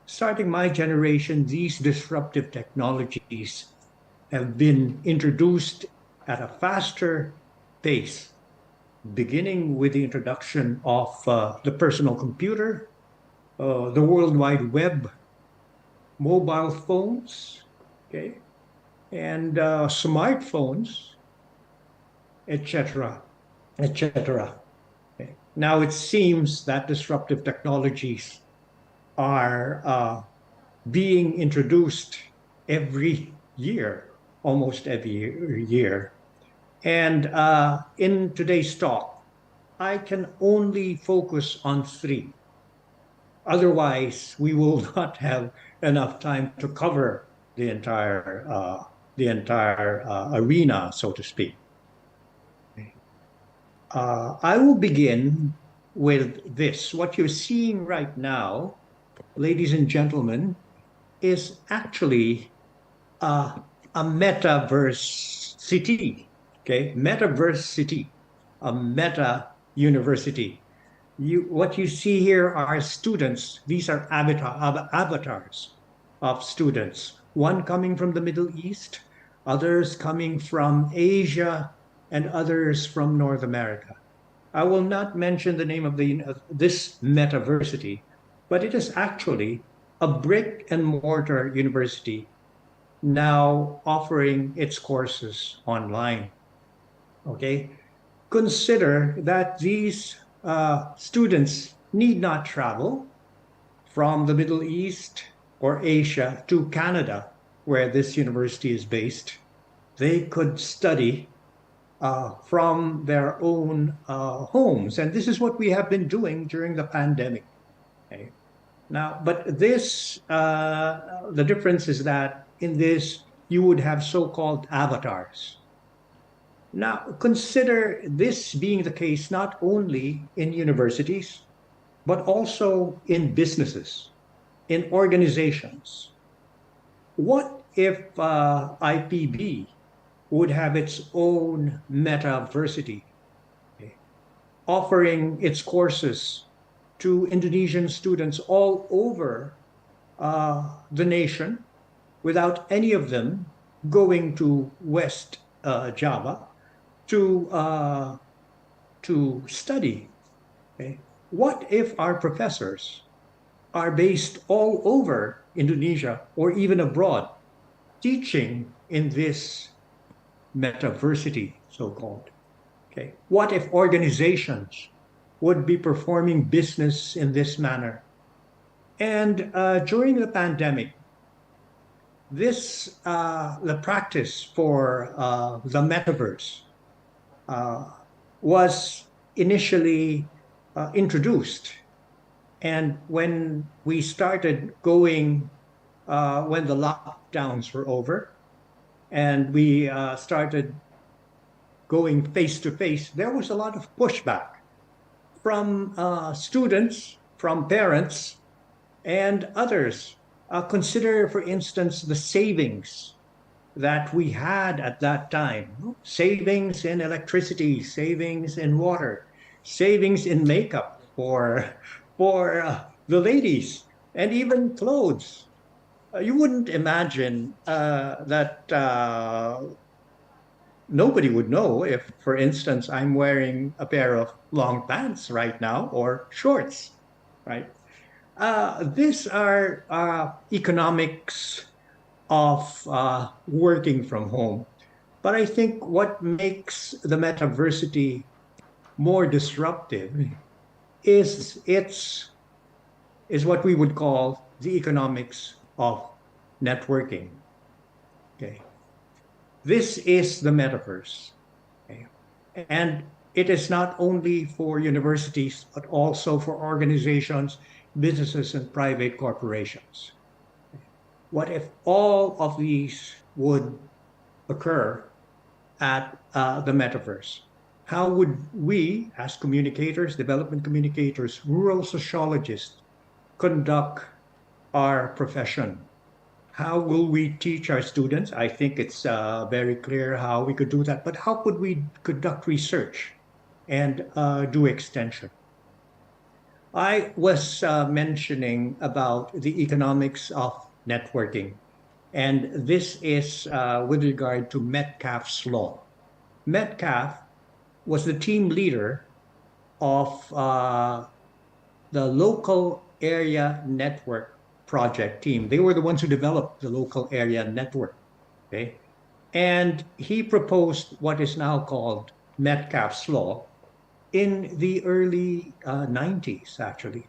Starting my generation, these disruptive technologies have been introduced at a faster pace, beginning with the introduction of the personal computer, the World Wide Web, mobile phones, okay, and smartphones, etc., etc. Okay. Now it seems that disruptive technologies are being introduced every year, almost every year. And in today's talk, I can only focus on three. Otherwise, we will not have enough time to cover the entire arena, so to speak. I will begin with this. What you're seeing right now, ladies and gentlemen, is actually a metaverse city, okay? Metaverse city, a meta university. What you see here are students. These are avatars of students. One coming from the Middle East, others coming from Asia, and others from North America. I will not mention the name of this metaversity, but it is actually a brick and mortar university now offering its courses online. Okay, consider that these students need not travel from the Middle East or Asia to Canada, where this university is based. They could study from their own homes. And this is what we have been doing during the pandemic. Okay? Now, but this, the difference is that in this, you would have so-called avatars. Now, consider this being the case not only in universities, but also in businesses, in organizations. What if IPB would have its own metaversity, okay, offering its courses to Indonesian students all over the nation without any of them going to West Java to study. Okay? What if our professors are based all over Indonesia or even abroad, teaching in this metaversity, so-called? Okay. What if organizations would be performing business in this manner? And during the pandemic, the practice for the metaverse was initially introduced. And when we started going, when the lockdowns were over, and we started going face to face, there was a lot of pushback from students, from parents, and others. Consider, for instance, the savings that we had at that time. Savings in electricity, savings in water, savings in makeup for the ladies, and even clothes. You wouldn't imagine that nobody would know if, for instance, I'm wearing a pair of long pants right now or shorts, right? These are economics of working from home. But I think what makes the metaversity more disruptive is what we would call the economics of networking. Okay. This is the metaverse. Okay. And it is not only for universities, but also for organizations, businesses, and private corporations. What if all of these would occur at the metaverse? How would we, as communicators, development communicators, rural sociologists, conduct our profession? How will we teach our students? I think it's very clear how we could do that, but how could we conduct research and do extension? I was mentioning about the economics of networking, and this is with regard to Metcalfe's law. Metcalfe was the team leader of the local area network project team. They were the ones who developed the local area network. Okay. And he proposed what is now called Metcalfe's law in the early 90s, actually.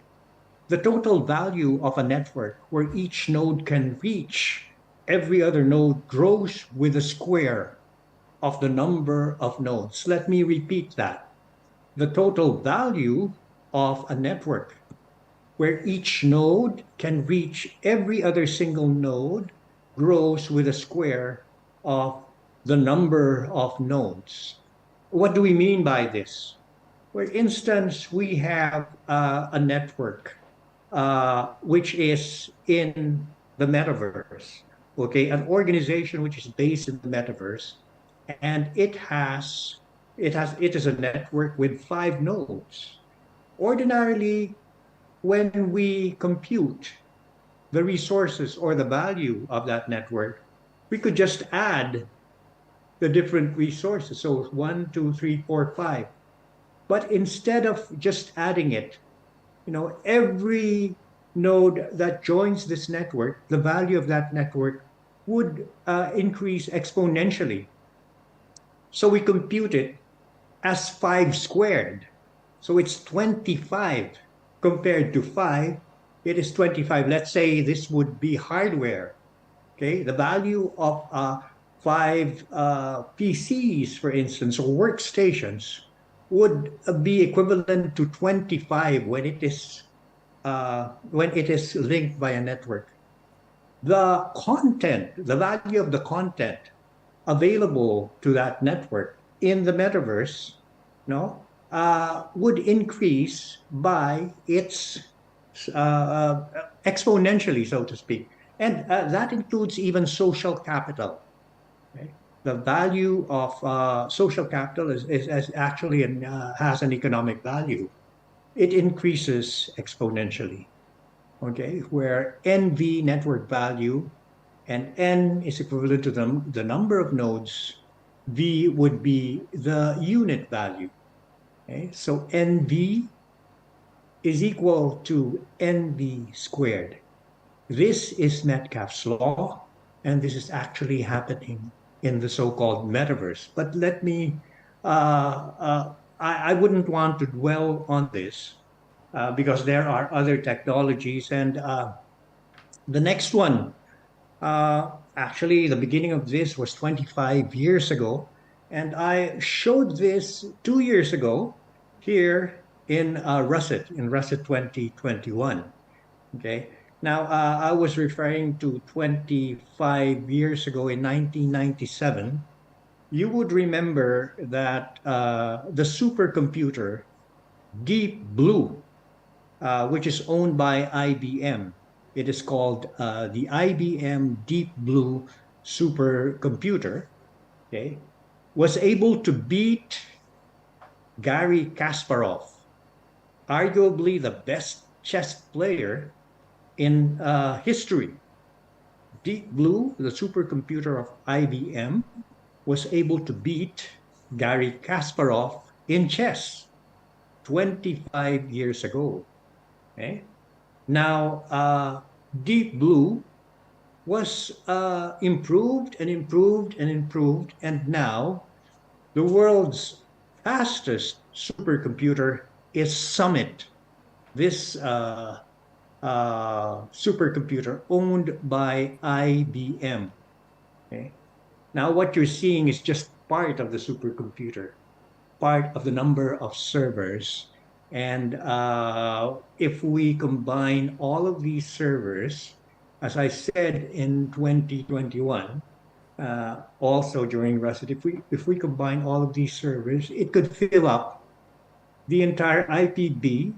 The total value of a network where each node can reach every other node grows with the square of the number of nodes. Let me repeat that. The total value of a network where each node can reach every other single node grows with a square of the number of nodes. What do we mean by this? For instance, we have a network which is in the metaverse, okay, an organization which is based in the metaverse, and it is a network with 5 nodes. Ordinarily, when we compute the resources or the value of that network, we could just add the different resources. So 1, 2, 3, 4, 5. But instead of just adding it, every node that joins this network, the value of that network would increase exponentially. So we compute it as 5 squared. So it's 25 compared to 5. It is 25. Let's say this would be hardware. Okay, the value of 5 PCs, for instance, or workstations would be equivalent to 25 when it is linked by a network. The content, the value of the content available to that network in the metaverse, would increase by its exponentially, so to speak. And that includes even social capital. Okay? The value of social capital is actually has an economic value. It increases exponentially. Okay, where NV network value and N is equivalent to the number of nodes, V would be the unit value. Okay, so NV is equal to NV squared. This is Metcalfe's law, and this is actually happening in the so-called metaverse. But let me, I wouldn't want to dwell on this because there are other technologies. And the next one, actually, the beginning of this was 25 years ago. And I showed this 2 years ago here in RUSET, in RUSET 2021. Okay. Now, I was referring to 25 years ago in 1997. You would remember that the supercomputer Deep Blue, which is owned by IBM, it is called the IBM Deep Blue supercomputer, okay, was able to beat Garry Kasparov, arguably the best chess player in history. Deep Blue, the supercomputer of IBM, was able to beat Garry Kasparov in chess 25 years ago. Okay? Now, Deep Blue was improved and improved and improved, and now the world's fastest supercomputer is Summit. This supercomputer owned by IBM. Okay? Now, what you're seeing is just part of the supercomputer, part of the number of servers. And if we combine all of these servers, as I said in 2021, also during RUSET, if we combine all of these servers, it could fill up the entire IPB,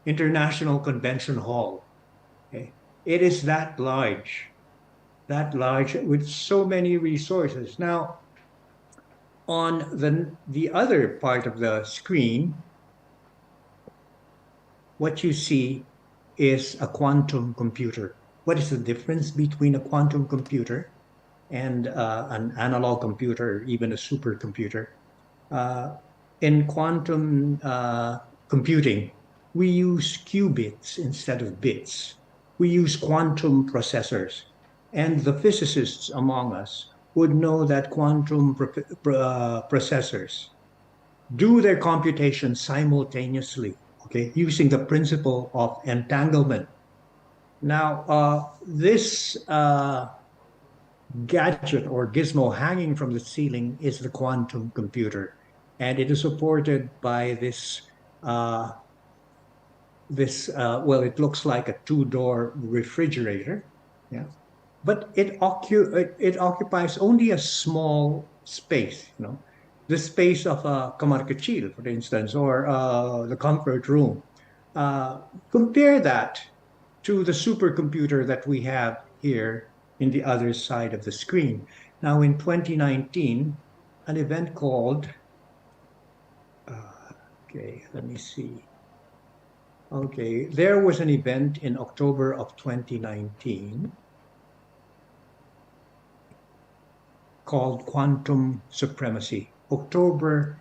International Convention Hall. Okay? It is that large with so many resources. Now, on the other part of the screen, what you see is a quantum computer. What is the difference between a quantum computer and an analog computer, or even a supercomputer? In quantum computing, we use qubits instead of bits. We use quantum processors. And the physicists among us would know that quantum processors do their computation simultaneously, okay, using the principle of entanglement. Now, this gadget or gizmo hanging from the ceiling is the quantum computer, and it is supported by this well, it looks like a two-door refrigerator, yeah, but it occupies only a small space, the space of a kamarkachil, for instance, or the comfort room. Compare that to the supercomputer that we have here in the other side of the screen. Now, in 2019, an event called, okay, let me see. Okay, there was an event in October of 2019 called Quantum Supremacy. October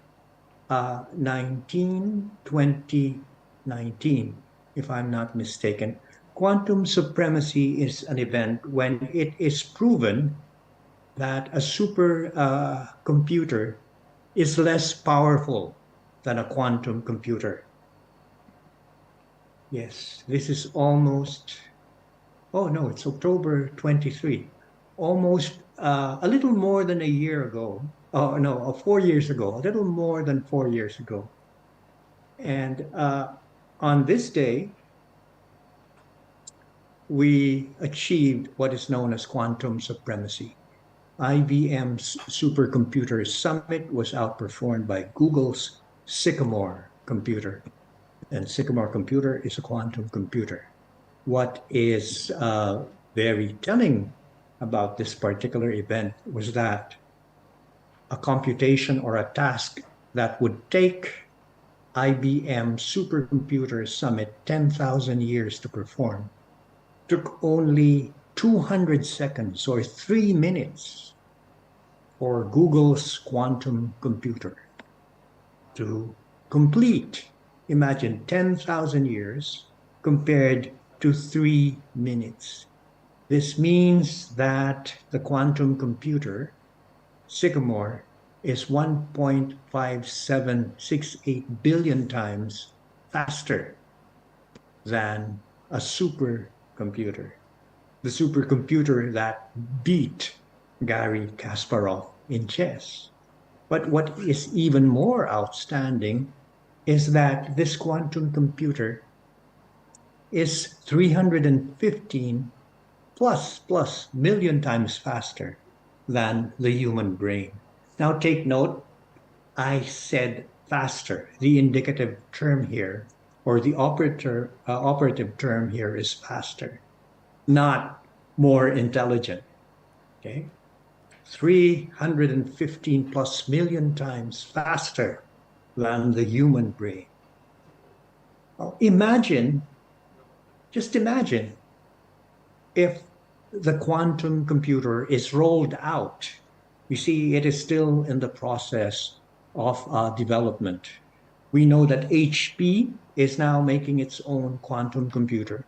2019, if I'm not mistaken. Quantum supremacy is an event when it is proven that a super computer is less powerful than a quantum computer. Yes, this is almost, oh no, it's October 23. Almost a little more than a year ago. Oh no, 4 years ago, a little more than 4 years ago. And on this day, we achieved what is known as quantum supremacy. IBM's supercomputer Summit was outperformed by Google's Sycamore computer. And Sycamore computer is a quantum computer. What is very telling about this particular event was that a computation or a task that would take IBM Supercomputer Summit 10,000 years to perform took only 200 seconds or 3 minutes for Google's quantum computer to complete. Imagine 10,000 years compared to 3 minutes. This means that the quantum computer, Sycamore, is 1.5768 billion times faster than a supercomputer. The supercomputer that beat Garry Kasparov in chess. But what is even more outstanding is that this quantum computer is 315 plus million times faster than the human brain. Now take note, I said faster. The indicative term here, or the operative term here is faster, not more intelligent, okay? 315 plus million times faster than the human brain. Now, just imagine if the quantum computer is rolled out. You see, it is still in the process of development. We know that HP is now making its own quantum computer,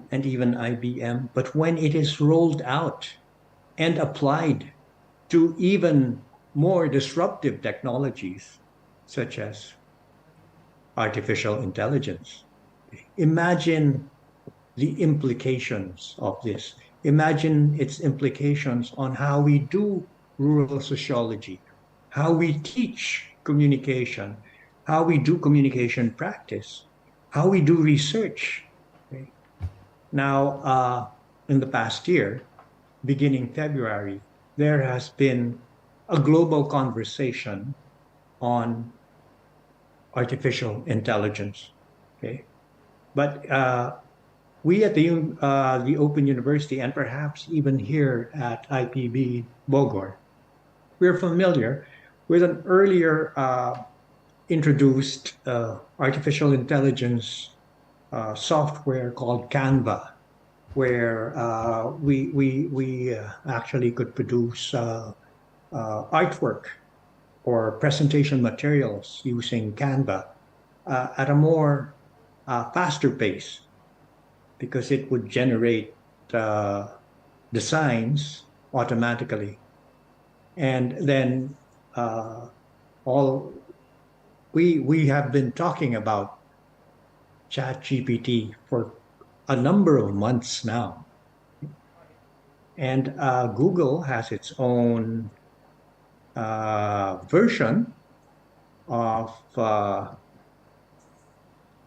and even IBM. But when it is rolled out and applied to even more disruptive technologies, such as artificial intelligence, imagine the implications of this. Imagine its implications on how we do rural sociology, how we teach communication, how we do communication practice, how we do research. Okay? Now, in the past year, beginning February, there has been a global conversation on artificial intelligence. Okay, but we at the Open University, and perhaps even here at IPB Bogor, we're familiar with an earlier introduced artificial intelligence software called Canva, where we actually could produce artwork or presentation materials using Canva at a more faster pace, because it would generate designs automatically. And then we have been talking about ChatGPT for a number of months now. And Google has its own version of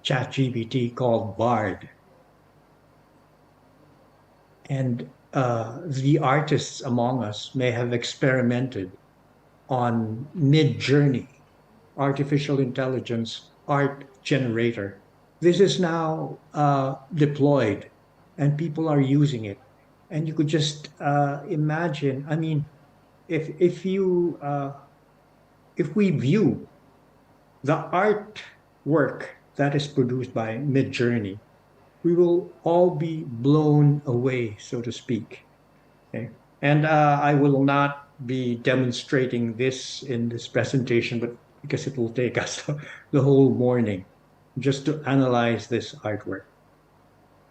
ChatGPT called Bard. And the artists among us may have experimented on Mid-Journey, artificial intelligence art generator. This is now deployed and people are using it. And you could just imagine, I mean, if we view the artwork that is produced by Midjourney, we will all be blown away, so to speak. Okay? And I will not be demonstrating this in this presentation, but because it will take us the whole morning just to analyze this artwork.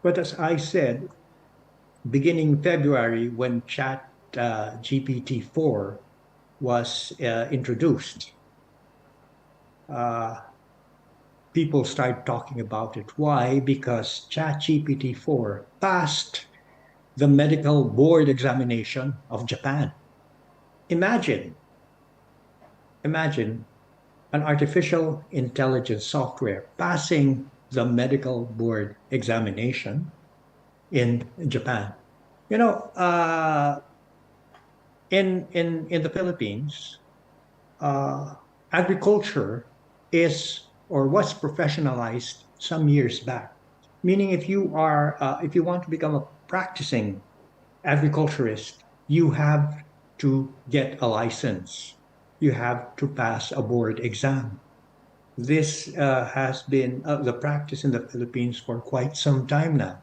But as I said, beginning February, when Chat GPT-4 was introduced, people started talking about it. Why? Because Chat GPT-4 passed the medical board examination of Japan. Imagine an artificial intelligence software passing the medical board examination in Japan. You know, in the Philippines, agriculture is or was professionalized some years back. Meaning, if you want to become a practicing agriculturist, you have to get a license. You have to pass a board exam. This has been the practice in the Philippines for quite some time now.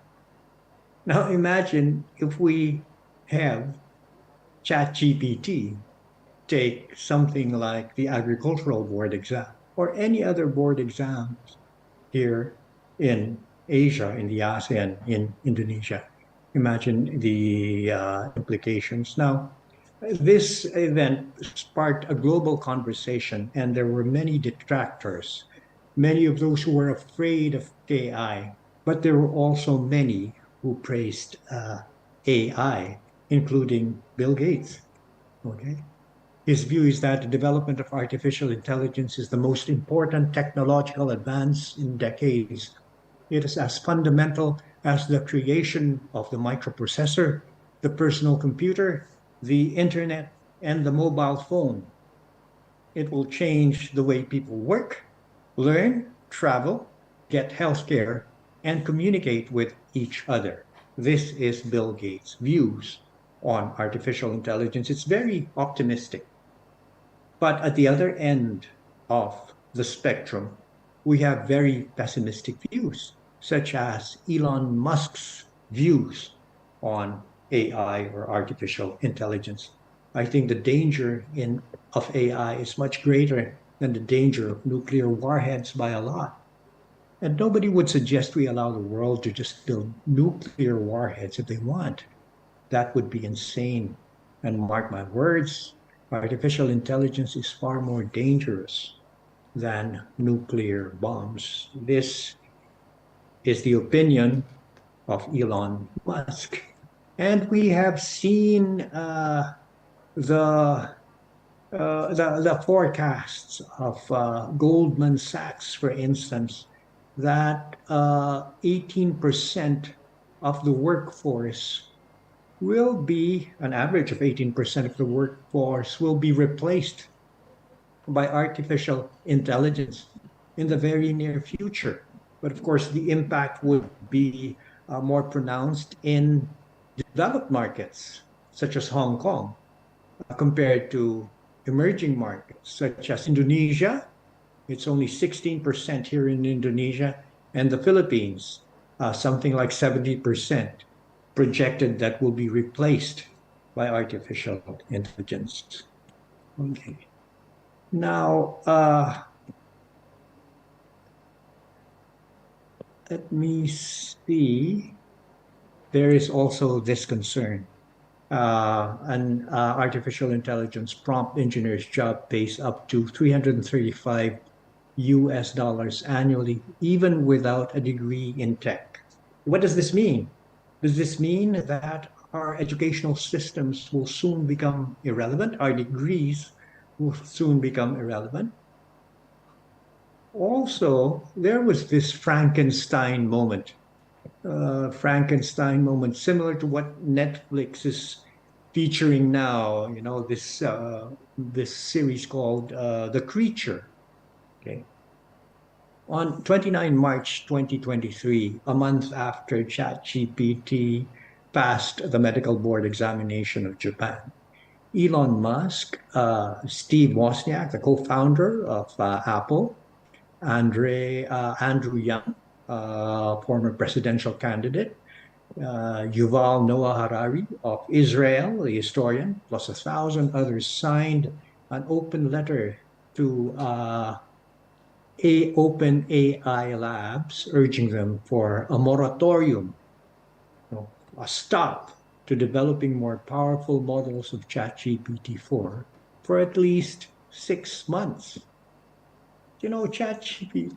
Now imagine if we have ChatGPT take something like the agricultural board exam or any other board exams here in Asia, in the ASEAN, in Indonesia. Imagine the implications. Now, this event sparked a global conversation, and there were many detractors, many of those who were afraid of AI, but there were also many who praised AI, including Bill Gates. Okay. His view is that the development of artificial intelligence is the most important technological advance in decades. It is as fundamental as the creation of the microprocessor, the personal computer, the internet, and the mobile phone. It will change the way people work, learn, travel, get healthcare, and communicate with each other. This is Bill Gates' views on artificial intelligence. It's very optimistic. But at the other end of the spectrum, we have very pessimistic views, such as Elon Musk's views on AI or artificial intelligence. I think the danger of AI is much greater than the danger of nuclear warheads by a lot. And nobody would suggest we allow the world to just build nuclear warheads if they want. That would be insane. And mark my words, artificial intelligence is far more dangerous than nuclear bombs. This is the opinion of Elon Musk. And we have seen the forecasts of Goldman Sachs, for instance, that 18% of the workforce will be, an average of 18% of the workforce will be replaced by artificial intelligence in the very near future. But of course, the impact would be more pronounced in developed markets, such as Hong Kong, compared to emerging markets, such as Indonesia. It's only 16% here in Indonesia, and the Philippines, something like 70% projected that will be replaced by artificial intelligence. Okay. Now, let me see. There is also this concern. An artificial intelligence prompt engineer's job pays up to $335 annually, even without a degree in tech. What does this mean? Does this mean that our educational systems will soon become irrelevant? Our degrees will soon become irrelevant? Also, there was this Frankenstein moment. Frankenstein moment, similar to what Netflix is featuring now. You know, this series called The Creature. Okay. On 29 March 2023, a month after ChatGPT passed the medical board examination of Japan, Elon Musk, Steve Wozniak, the co-founder of Apple, Andrew Yang, former presidential candidate, Yuval Noah Harari of Israel, the historian, plus 1,000 others signed an open letter to Open AI Labs, urging them for a moratorium, a stop to developing more powerful models of ChatGPT-4 for at least 6 months. ChatGPT,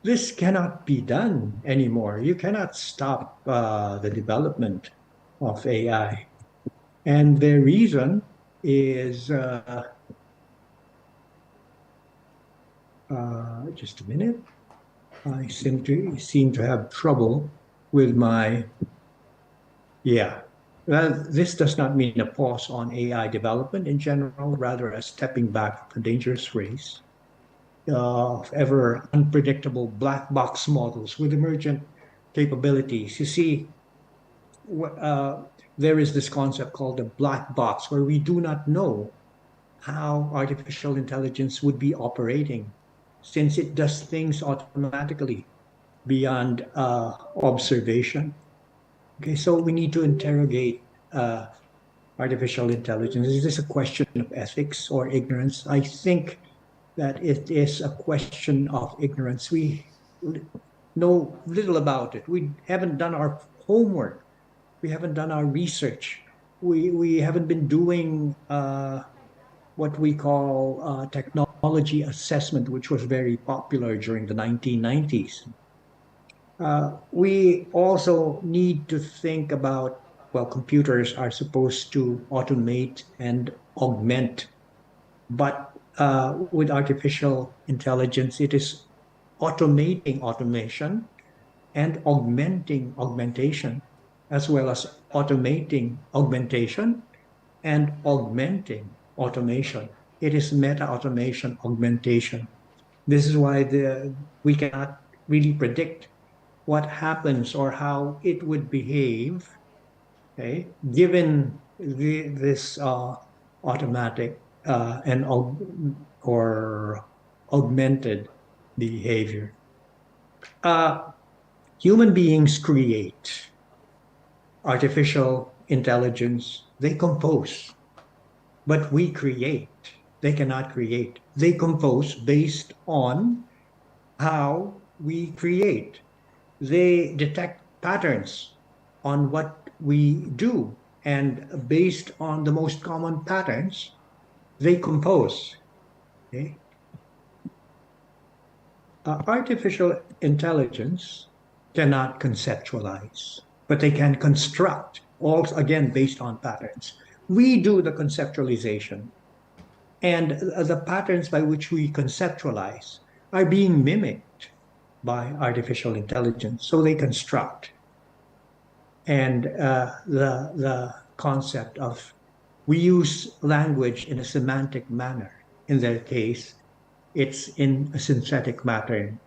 this cannot be done anymore. You cannot stop the development of AI. And the reason is, just a minute, I seem to have trouble with my, yeah. This does not mean a pause on AI development in general, rather a stepping back from a dangerous race of ever unpredictable black box models with emergent capabilities. You see, there is this concept called the black box, where we do not know how artificial intelligence would be operating, since it does things automatically beyond observation. Okay, so we need to interrogate artificial intelligence. Is this a question of ethics or ignorance? I think that it is a question of ignorance. We know little about it. We haven't done our homework. We haven't done our research. We haven't been doing what we call technology assessment, which was very popular during the 1990s. We also need to think about, well, computers are supposed to automate and augment, but with artificial intelligence, it is automating automation and augmenting augmentation, as well as automating augmentation and augmenting automation. It is meta-automation augmentation. This is why we cannot really predict what happens or how it would behave, okay, given this automatic and or augmented behavior. Human beings create. Artificial intelligence, they compose. But we create. They cannot create. They compose based on how we create. They detect patterns on what we do. And based on the most common patterns, they compose. Okay? Artificial intelligence cannot conceptualize, but they can construct, all again based on patterns. We do the conceptualization, and the patterns by which we conceptualize are being mimicked by artificial intelligence, so they construct. And the concept of, we use language in a semantic manner. In their case, it's in a synthetic manner,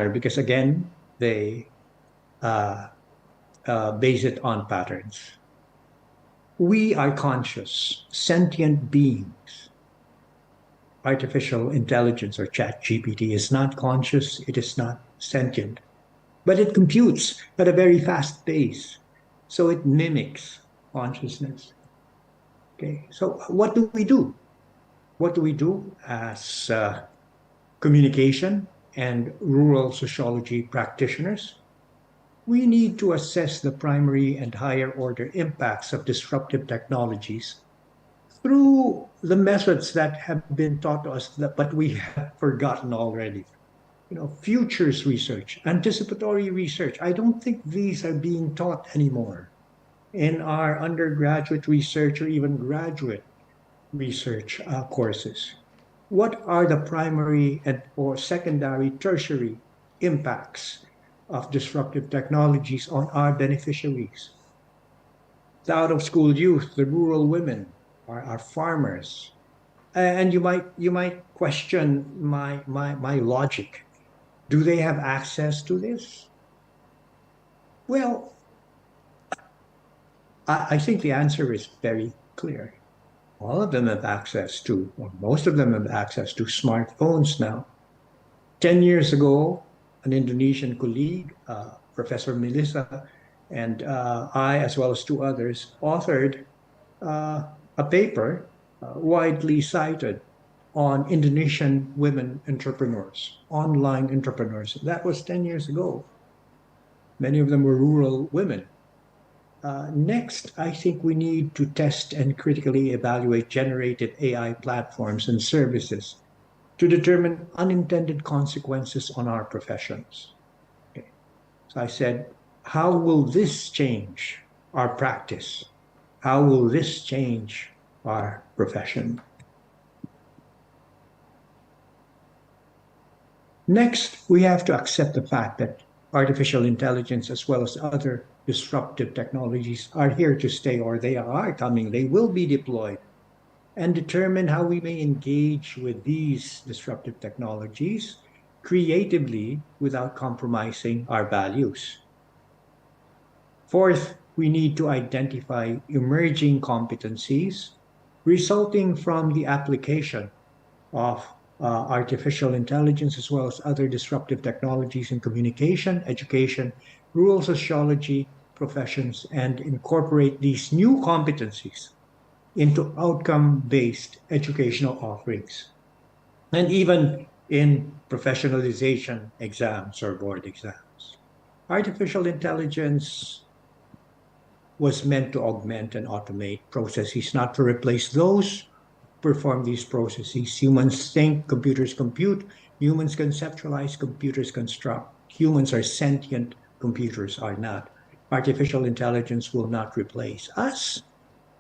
because again, they base it on patterns. We are conscious, sentient beings. Artificial intelligence or ChatGPT is not conscious, it is not sentient, but it computes at a very fast pace. So it mimics consciousness. Okay, so what do we do? What do we do as communication and rural sociology practitioners? We need to assess the primary and higher order impacts of disruptive technologies through the methods that have been taught to us, but we have forgotten already. Futures research, anticipatory research. I don't think these are being taught anymore in our undergraduate research or even graduate research courses. What are the primary or secondary, tertiary impacts of disruptive technologies on our beneficiaries? The out-of-school youth, the rural women, our farmers. And you might question my logic. Do they have access to this? Well, I think the answer is very clear. All of them have access to, or most of them have access to smartphones now. 10 years ago, an Indonesian colleague, Professor Melissa, and I, as well as two others, authored a paper widely cited on Indonesian women entrepreneurs, online entrepreneurs. That was 10 years ago. Many of them were rural women. Next, I think we need to test and critically evaluate generative AI platforms and services to determine unintended consequences on our professions. Okay. So I said, how will this change our practice? How will this change our profession? Next, we have to accept the fact that artificial intelligence, as well as other disruptive technologies, are here to stay, or they are coming, they will be deployed, and determine how we may engage with these disruptive technologies creatively without compromising our values. Fourth, we need to identify emerging competencies resulting from the application of artificial intelligence, as well as other disruptive technologies in communication, education, rural sociology, professions, and incorporate these new competencies into outcome-based educational offerings, and even in professionalization exams or board exams. Artificial intelligence was meant to augment and automate processes, not to replace those perform these processes. Humans think, computers compute. Humans conceptualize, computers construct. Humans are sentient, computers are not. Artificial intelligence will not replace us,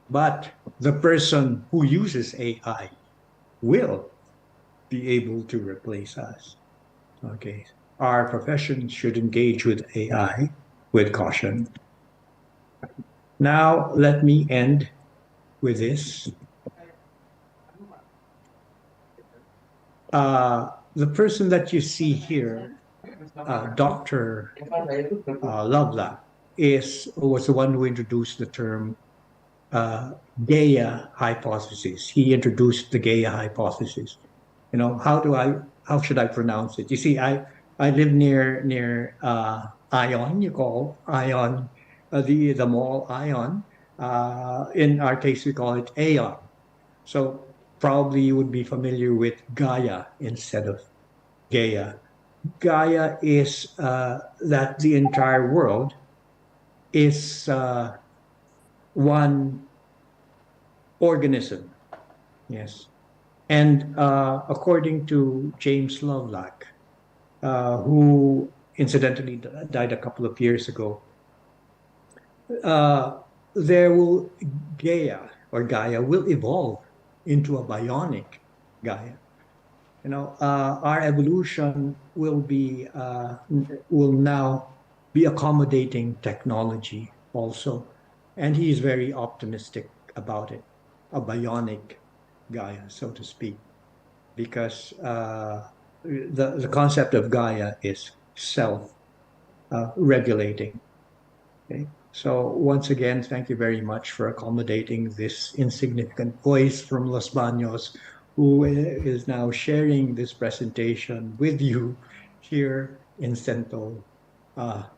but the person who uses AI will be able to replace us. Okay. Our profession should engage with AI with caution. Now, let me end with this. The person that you see here, Dr. Lovelock, was the one who introduced the term Gaia hypothesis. He introduced the Gaia hypothesis. You know, how should I pronounce it? You see, I live near Ion. You call Ion the mall Ion. In our case, we call it Aeon. So probably you would be familiar with Gaia instead of Gaia. Gaia is that the entire world is one organism. Yes. And according to James Lovelock, who incidentally died a couple of years ago, Gaia will evolve into a bionic Gaia. You know, our evolution will now be accommodating technology also, and he is very optimistic about it, a bionic Gaia, so to speak, because the concept of Gaia is self-regulating. Okay? So once again, thank you very much for accommodating this insignificant voice from Los Baños, who is now sharing this presentation with you here in Sento,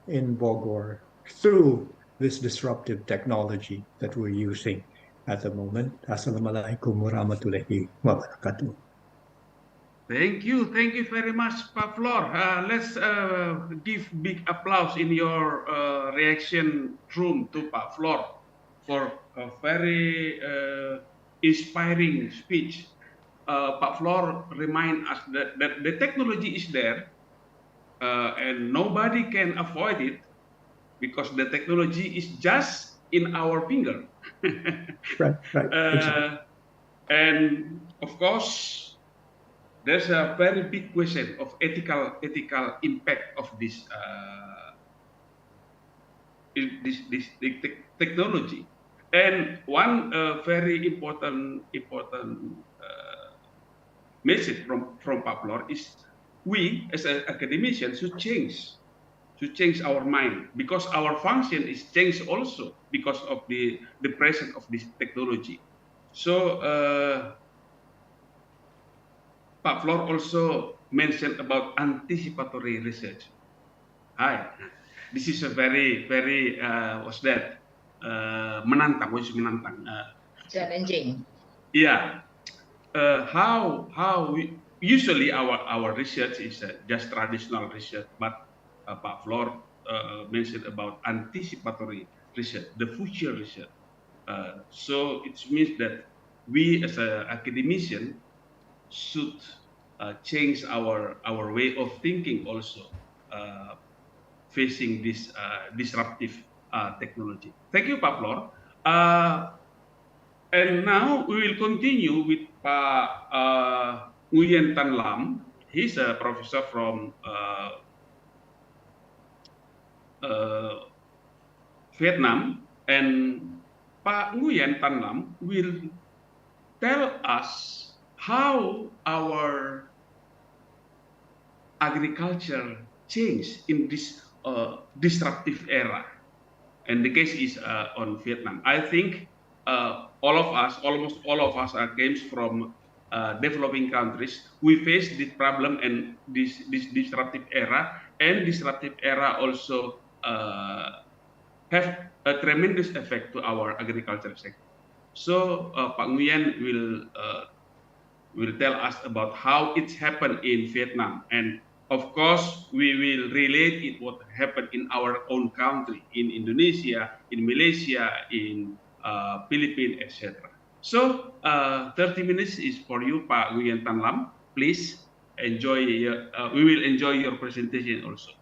in Bogor, through this disruptive technology that we're using at the moment. Assalamualaikum warahmatullahi wabarakatuh. Thank you very much, Pak Flor. Let's give big applause in your reaction room to Pak Flor for a very inspiring speech. Pak Flor remind us that the technology is there and nobody can avoid it because the technology is just in our finger. Right. Exactly. And of course, there's a very big question of ethical impact of this technology. And one very important message from Pak Flor is we as academicians should change our mind, because our function is changed also because of the presence of this technology. So Pak Flor also mentioned about anticipatory research. Hi, this is a very what's that? Menantang, which is menantang. Challenging. Yeah. How we usually our research is just traditional research, but Pak Flor mentioned about anticipatory research, the future research. So it means that we as an academician should change our way of thinking also, facing this disruptive technology. Thank you, Pak Flor. And now we will continue with Pak Nguyen Tan Lam. He's a professor from Vietnam, and Pak Nguyen Tan Lam will tell us how our agriculture changed in this disruptive era. And the case is on Vietnam. I think all of us, almost all of us, came from developing countries. We face this problem and this disruptive era, and disruptive era also have a tremendous effect to our agriculture sector. So Pak Nguyen will tell us about how it's happened in Vietnam, and of course we will relate it what happened in our own country, in Indonesia, in Malaysia, in Philippines, etc. So 30 minutes is for you, Pak Nguyen Tan Lam. Please enjoy. We will enjoy your presentation also.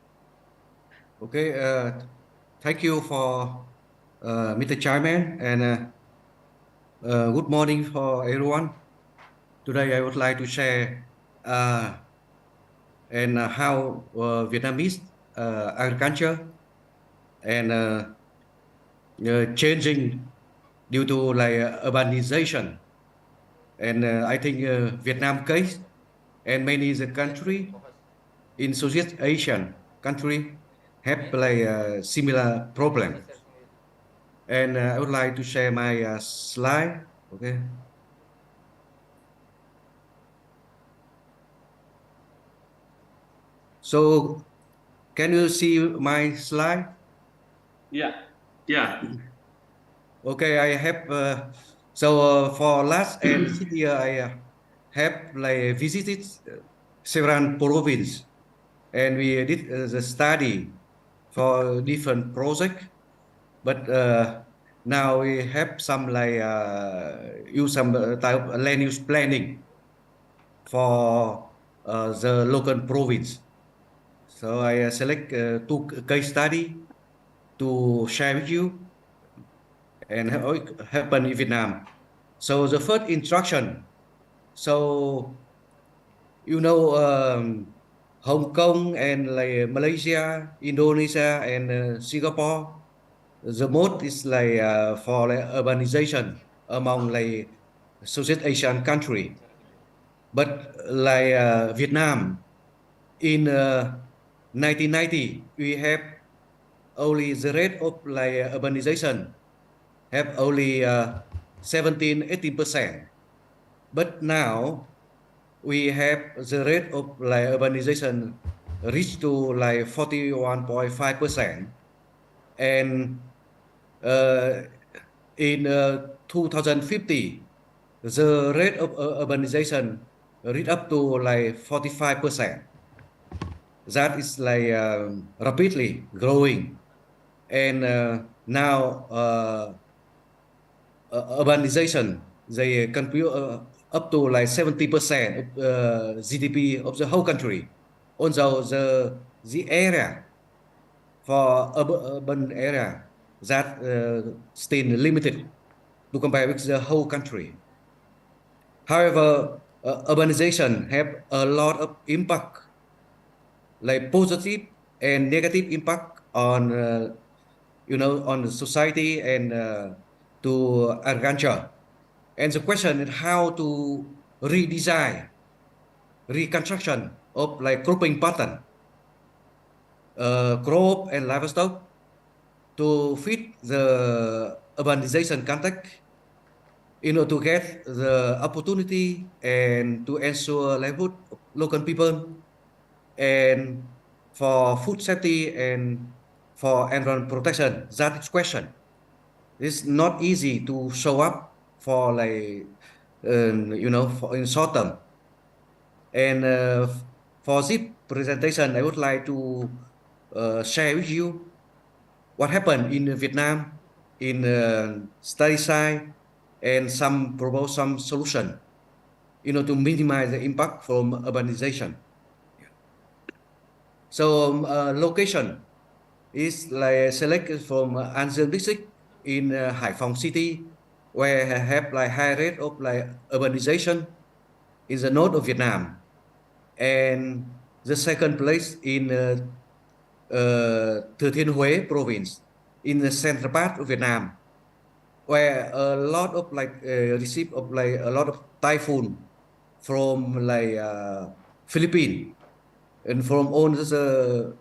Okay. Thank you for Mr. Chairman, and good morning for everyone. Today I would like to share how Vietnamese agriculture and changing due to urbanization, and I think Vietnam case and many the country in Southeast Asian country have similar problem. And I would like to share my slide. Okay. So, can you see my slide? Yeah. Yeah. Okay, I have. For last and this year, I have visited several provinces, and we did the study for different projects. But now we have some use some type of land use planning for the local province. So I select two case study to share with you and how it happened in Vietnam. So the first instruction. So Hong Kong and Malaysia, Indonesia, and Singapore. The mode is for urbanization among Southeast Asian country, but Vietnam in 1990 we have only the rate of urbanization have only 17-18%, but now we have the rate of urbanization reached to 41.5%, and in 2050 the rate of urbanization reached up to 45%. That is rapidly growing, and now urbanization they contribute up to 70% of GDP of the whole country. Also the area for urban area that still limited to compare with the whole country. However, urbanization have a lot of impact, positive and negative impact on on the society and to agriculture. And the question is how to redesign, reconstruction of cropping pattern, crop and livestock to fit the urbanization context in order to get the opportunity and to ensure livelihood of local people, and for food safety and for environment protection. That is question. It's not easy to show up for for in short term. And for this presentation, I would like to share with you what happened in Vietnam in study side and propose some solution, to minimize the impact from urbanization. So location is like selected from An Giang district in Hải Phòng city, where have like high rate of like urbanization in the north of Vietnam, and the second place in Thừa Thiên Huế province in the central part of Vietnam, where a lot of receive of like a lot of typhoon from Philippines and from all the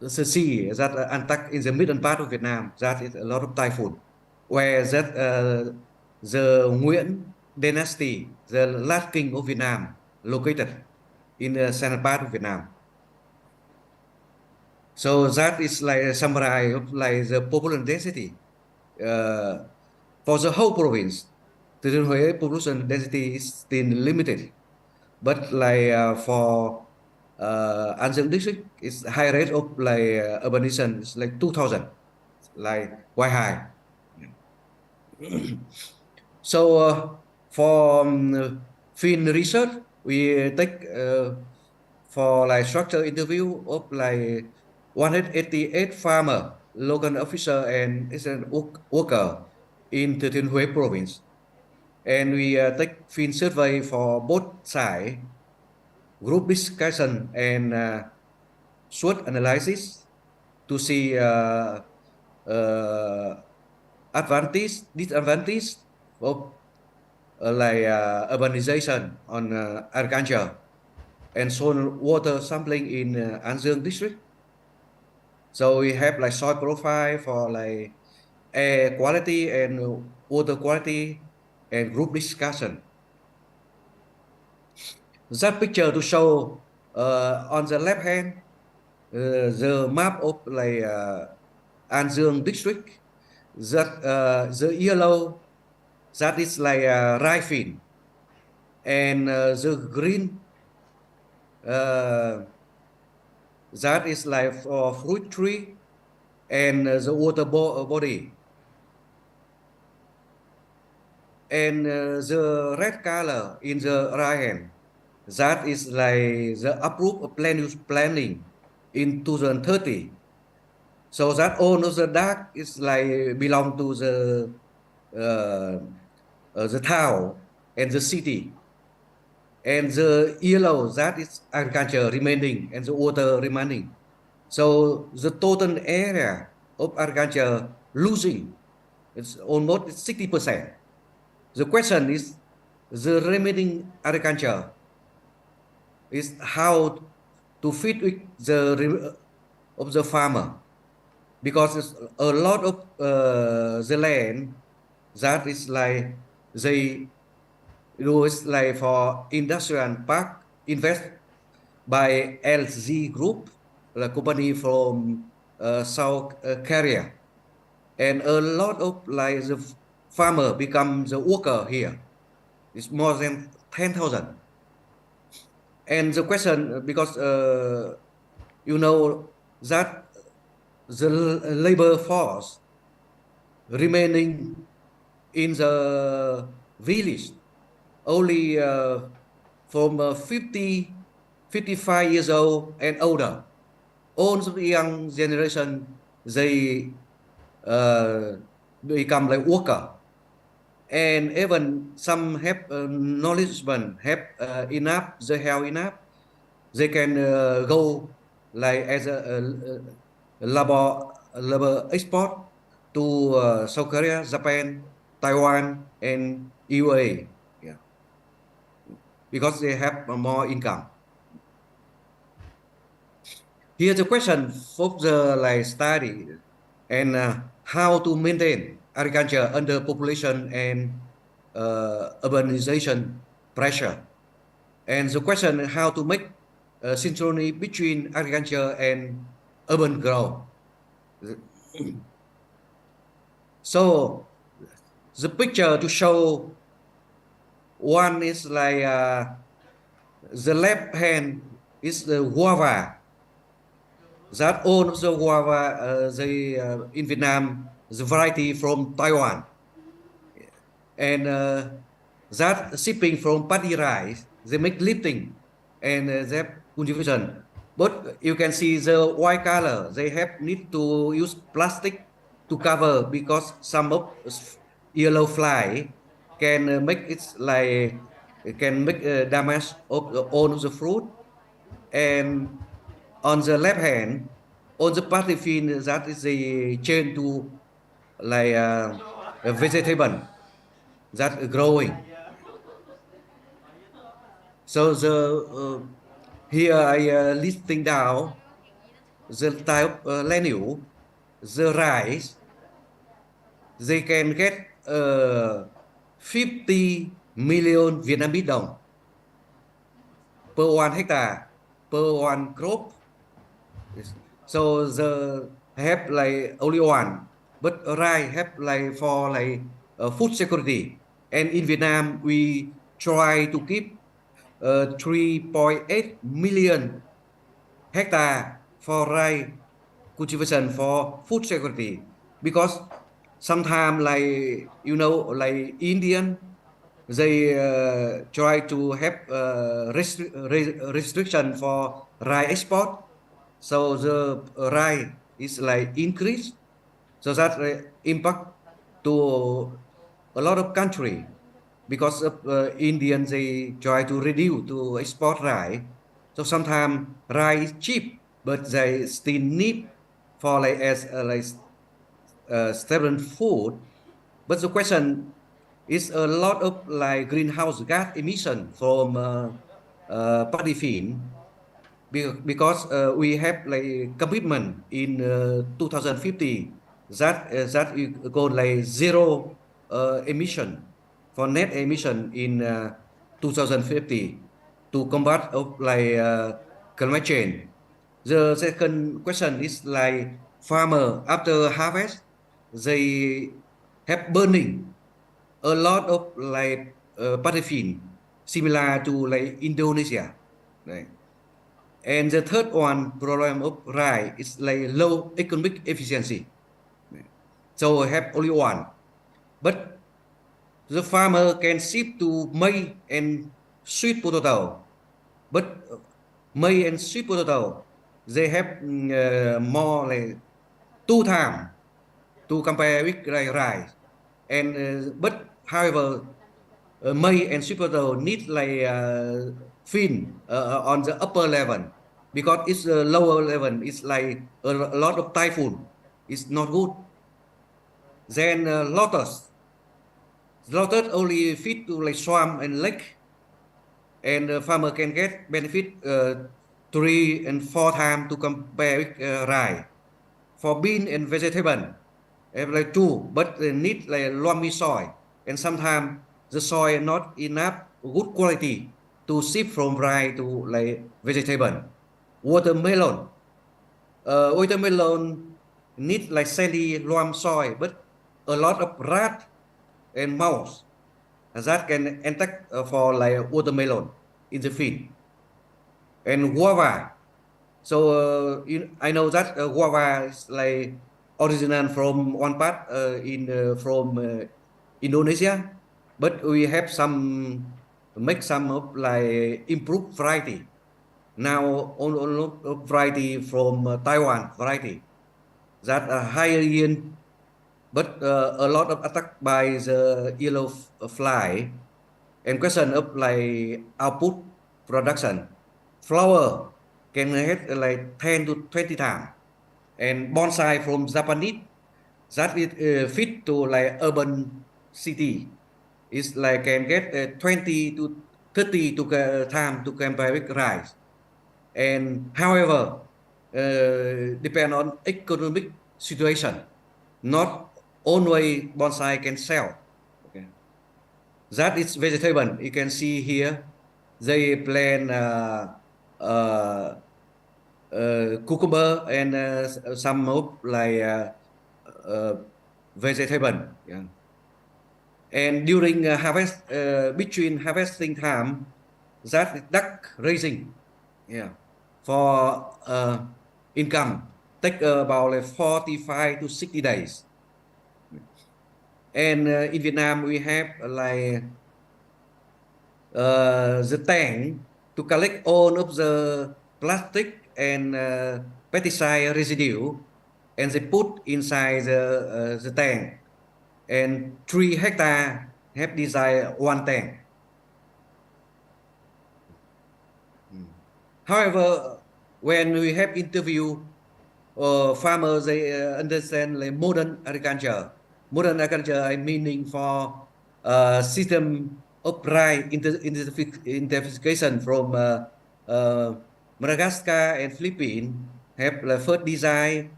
sea that attack in the middle part of Vietnam. That is a lot of typhoon, where the Nguyễn dynasty, the last king of Vietnam, located in the central part of Vietnam. So that is like a summary of like the population density for the whole province. Thừa Thiên Huế population density is still limited, but for An Giang district, it's high rate of urbanization is like 2,000, like quite high. So for field research, we take for structure interview of 188 farmer, local officer, and worker in Thừa Thiên Huế province, and we take field survey for both sides, group discussion, and SWOT analysis to see advantage, disadvantage of urbanization on agriculture and soil water sampling in An Giang district. So we have soil profile for air quality and water quality and group discussion. That picture to show on the left hand the map of An Giang district. That the yellow, that is rice field, and the green, that is for fruit tree and the water body, and the red color in the right hand, that is the approved of land use planning in 2030. So that all of the dark is belong to the town and the city, and the yellow, that is agriculture remaining and the water remaining. So the total area of agriculture losing, it's almost 60%. The question is the remaining agriculture is how to fit with of the farmer, because it's a lot of the land that is they do is for industrial park invest by LG Group, the company from South Korea, and a lot of the farmer become the worker here. It's more than 10,000. And the question, because that the labor force remaining in the village only from 55 years old and older. All the young generation, they become worker, and even some have knowledgeable, have enough, they have enough, they can go as a labor export to South Korea, Japan, Taiwan, and UAE, because they have more income. Here's the question for the study and how to maintain agriculture under population and urbanization pressure. And the question is how to make synchrony between agriculture and urban growth. So the picture to show one is like the left hand is the guava. That all the guava in Vietnam, the variety from Taiwan. And that shipping from paddy rice, they make lifting and that cultivation. But you can see the white color, they have need to use plastic to cover because some of yellow fly can make it like can make damage of all the fruit. And on the left hand, on the partifin that is the chain to like a vegetable that growing. So here I listing down the type lentil, the rice. They can get 50 million Vietnamese đồng per 1 hectare, per one crop. So the have like only one, but rice have like for like food security. And in Vietnam, we try to keep 3.8 million hectare for rice cultivation for food security, because sometimes like like Indian, they try to have restriction for rice export, so the rice is like increased, so that impact to a lot of country because of Indian, they try to reduce to export rice. So sometimes rice is cheap, but they still need for like as like stable food. But the question is a lot of like greenhouse gas emission from paddy field, because we have like commitment in 2050 that you go like zero emission for net emission in 2050 to combat of like climate change. The second question is like farmer after harvest, they have burning a lot of like paraffin similar to like Indonesia, right? And the third one problem of rice is like low economic efficiency. So I have only one, but the farmer can ship to maize and sweet potato. But maize and sweet potato, they have more like 2 times to compare with like rice. And but however, maize and sweet potato need like fin on the upper level, because it's a lower level. It's like a lot of typhoon. It's not good. Then lotus only fit to like swamp and lake, and the farmer can get benefit 3 and 4 times to compare with rice. For bean and vegetable, have like two, but they need like loamy soil, and sometimes the soil not enough good quality to shift from rice to like vegetable. Watermelon need like sandy loam soil, but a lot of rat and mouse that can attack for like watermelon in the field. And guava, so I know that guava is like original from one part from Indonesia, but we have some make some of like improved variety. Now on variety from Taiwan variety that are higher yield, but a lot of attack by the yellow fly. And question of like output production, flower can have like 10 to 20 times, and bonsai from Japanese that is fit to like urban city is like can get 20 to 30 to time to compare with rice. And however, depend on economic situation, not only bonsai can sell. Okay. that is vegetable. You can see here, they plant cucumber and some of like vegetable. Yeah. And during harvest, between harvesting time, that is duck raising. Yeah, for income take about like 45 to 60 days. And in Vietnam, we have like the tank to collect all of the plastic and pesticide residue, and they put inside the tank. And 3 hectares have designed one tank. However, when we have interview farmers, they understand like modern agriculture. Modern agriculture, I meaning for system of right intensification from Madagascar and Philippines have like first design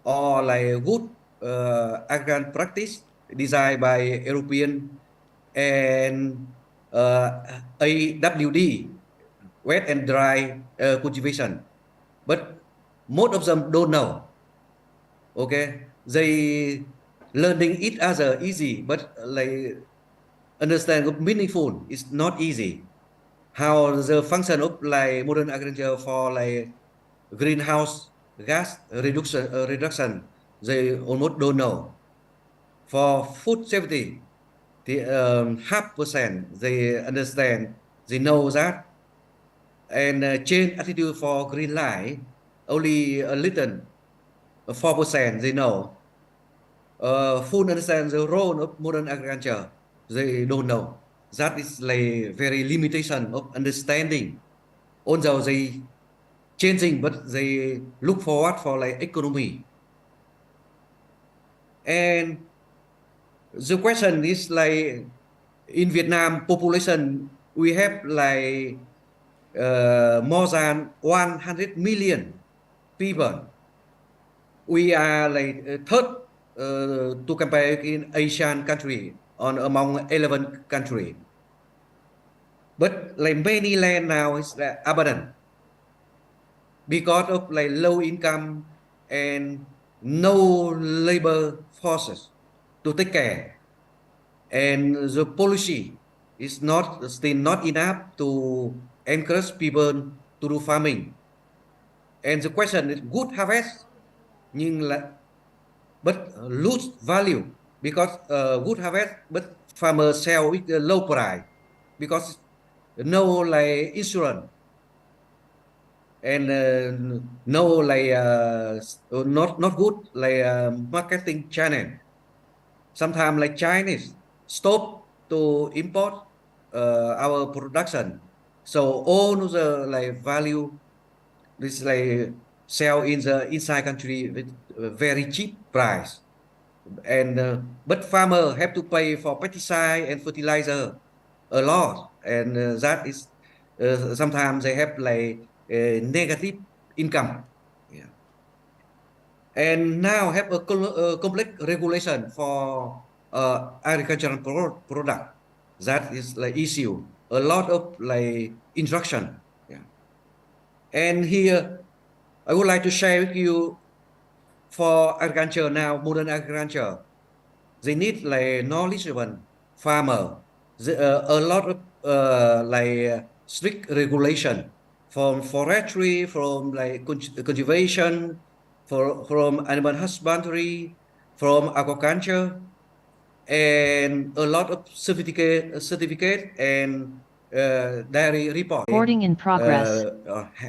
or like good agricultural practice designed by European and AWD, wet and dry cultivation. But most of them don't know. Okay, they learning each other easy, but like understand meaningful is not easy. How the function of like modern agriculture for like greenhouse gas reduction, they almost don't know. For food safety, the 0.5% they understand, they know that, and change attitude for green light only a little, 4% they know. Full understand the role of modern agriculture, they don't know. That is like very limitation of understanding. Although they changing, but they look forward for like economy. And the question is like in Vietnam population, we have like more than 100 million people. We are like third to compare in Asian country on among 11 country. But like many land now is abandoned because of like low income and no labor forces to take care, and the policy is not still not enough to encourage people to do farming. And the question is good harvest nhưng là but lose value because good harvest but farmers sell with a low price because no like insurance and no like not good like marketing channel. Sometimes like Chinese stop to import our production, so all the like value this like sell in the inside country with very cheap price. And but farmer have to pay for pesticide and fertilizer a lot, and that is sometimes they have like negative income. Yeah. And now have a complex regulation for agricultural product. That is like issue a lot of like instruction. Yeah. And here I would like to share with you for agriculture now, modern agriculture. They need like knowledgeable farmer. A lot of like strict regulation from forestry, from like cultivation, from animal husbandry, from aquaculture, and a lot of certificate and dairy report. Recording in progress.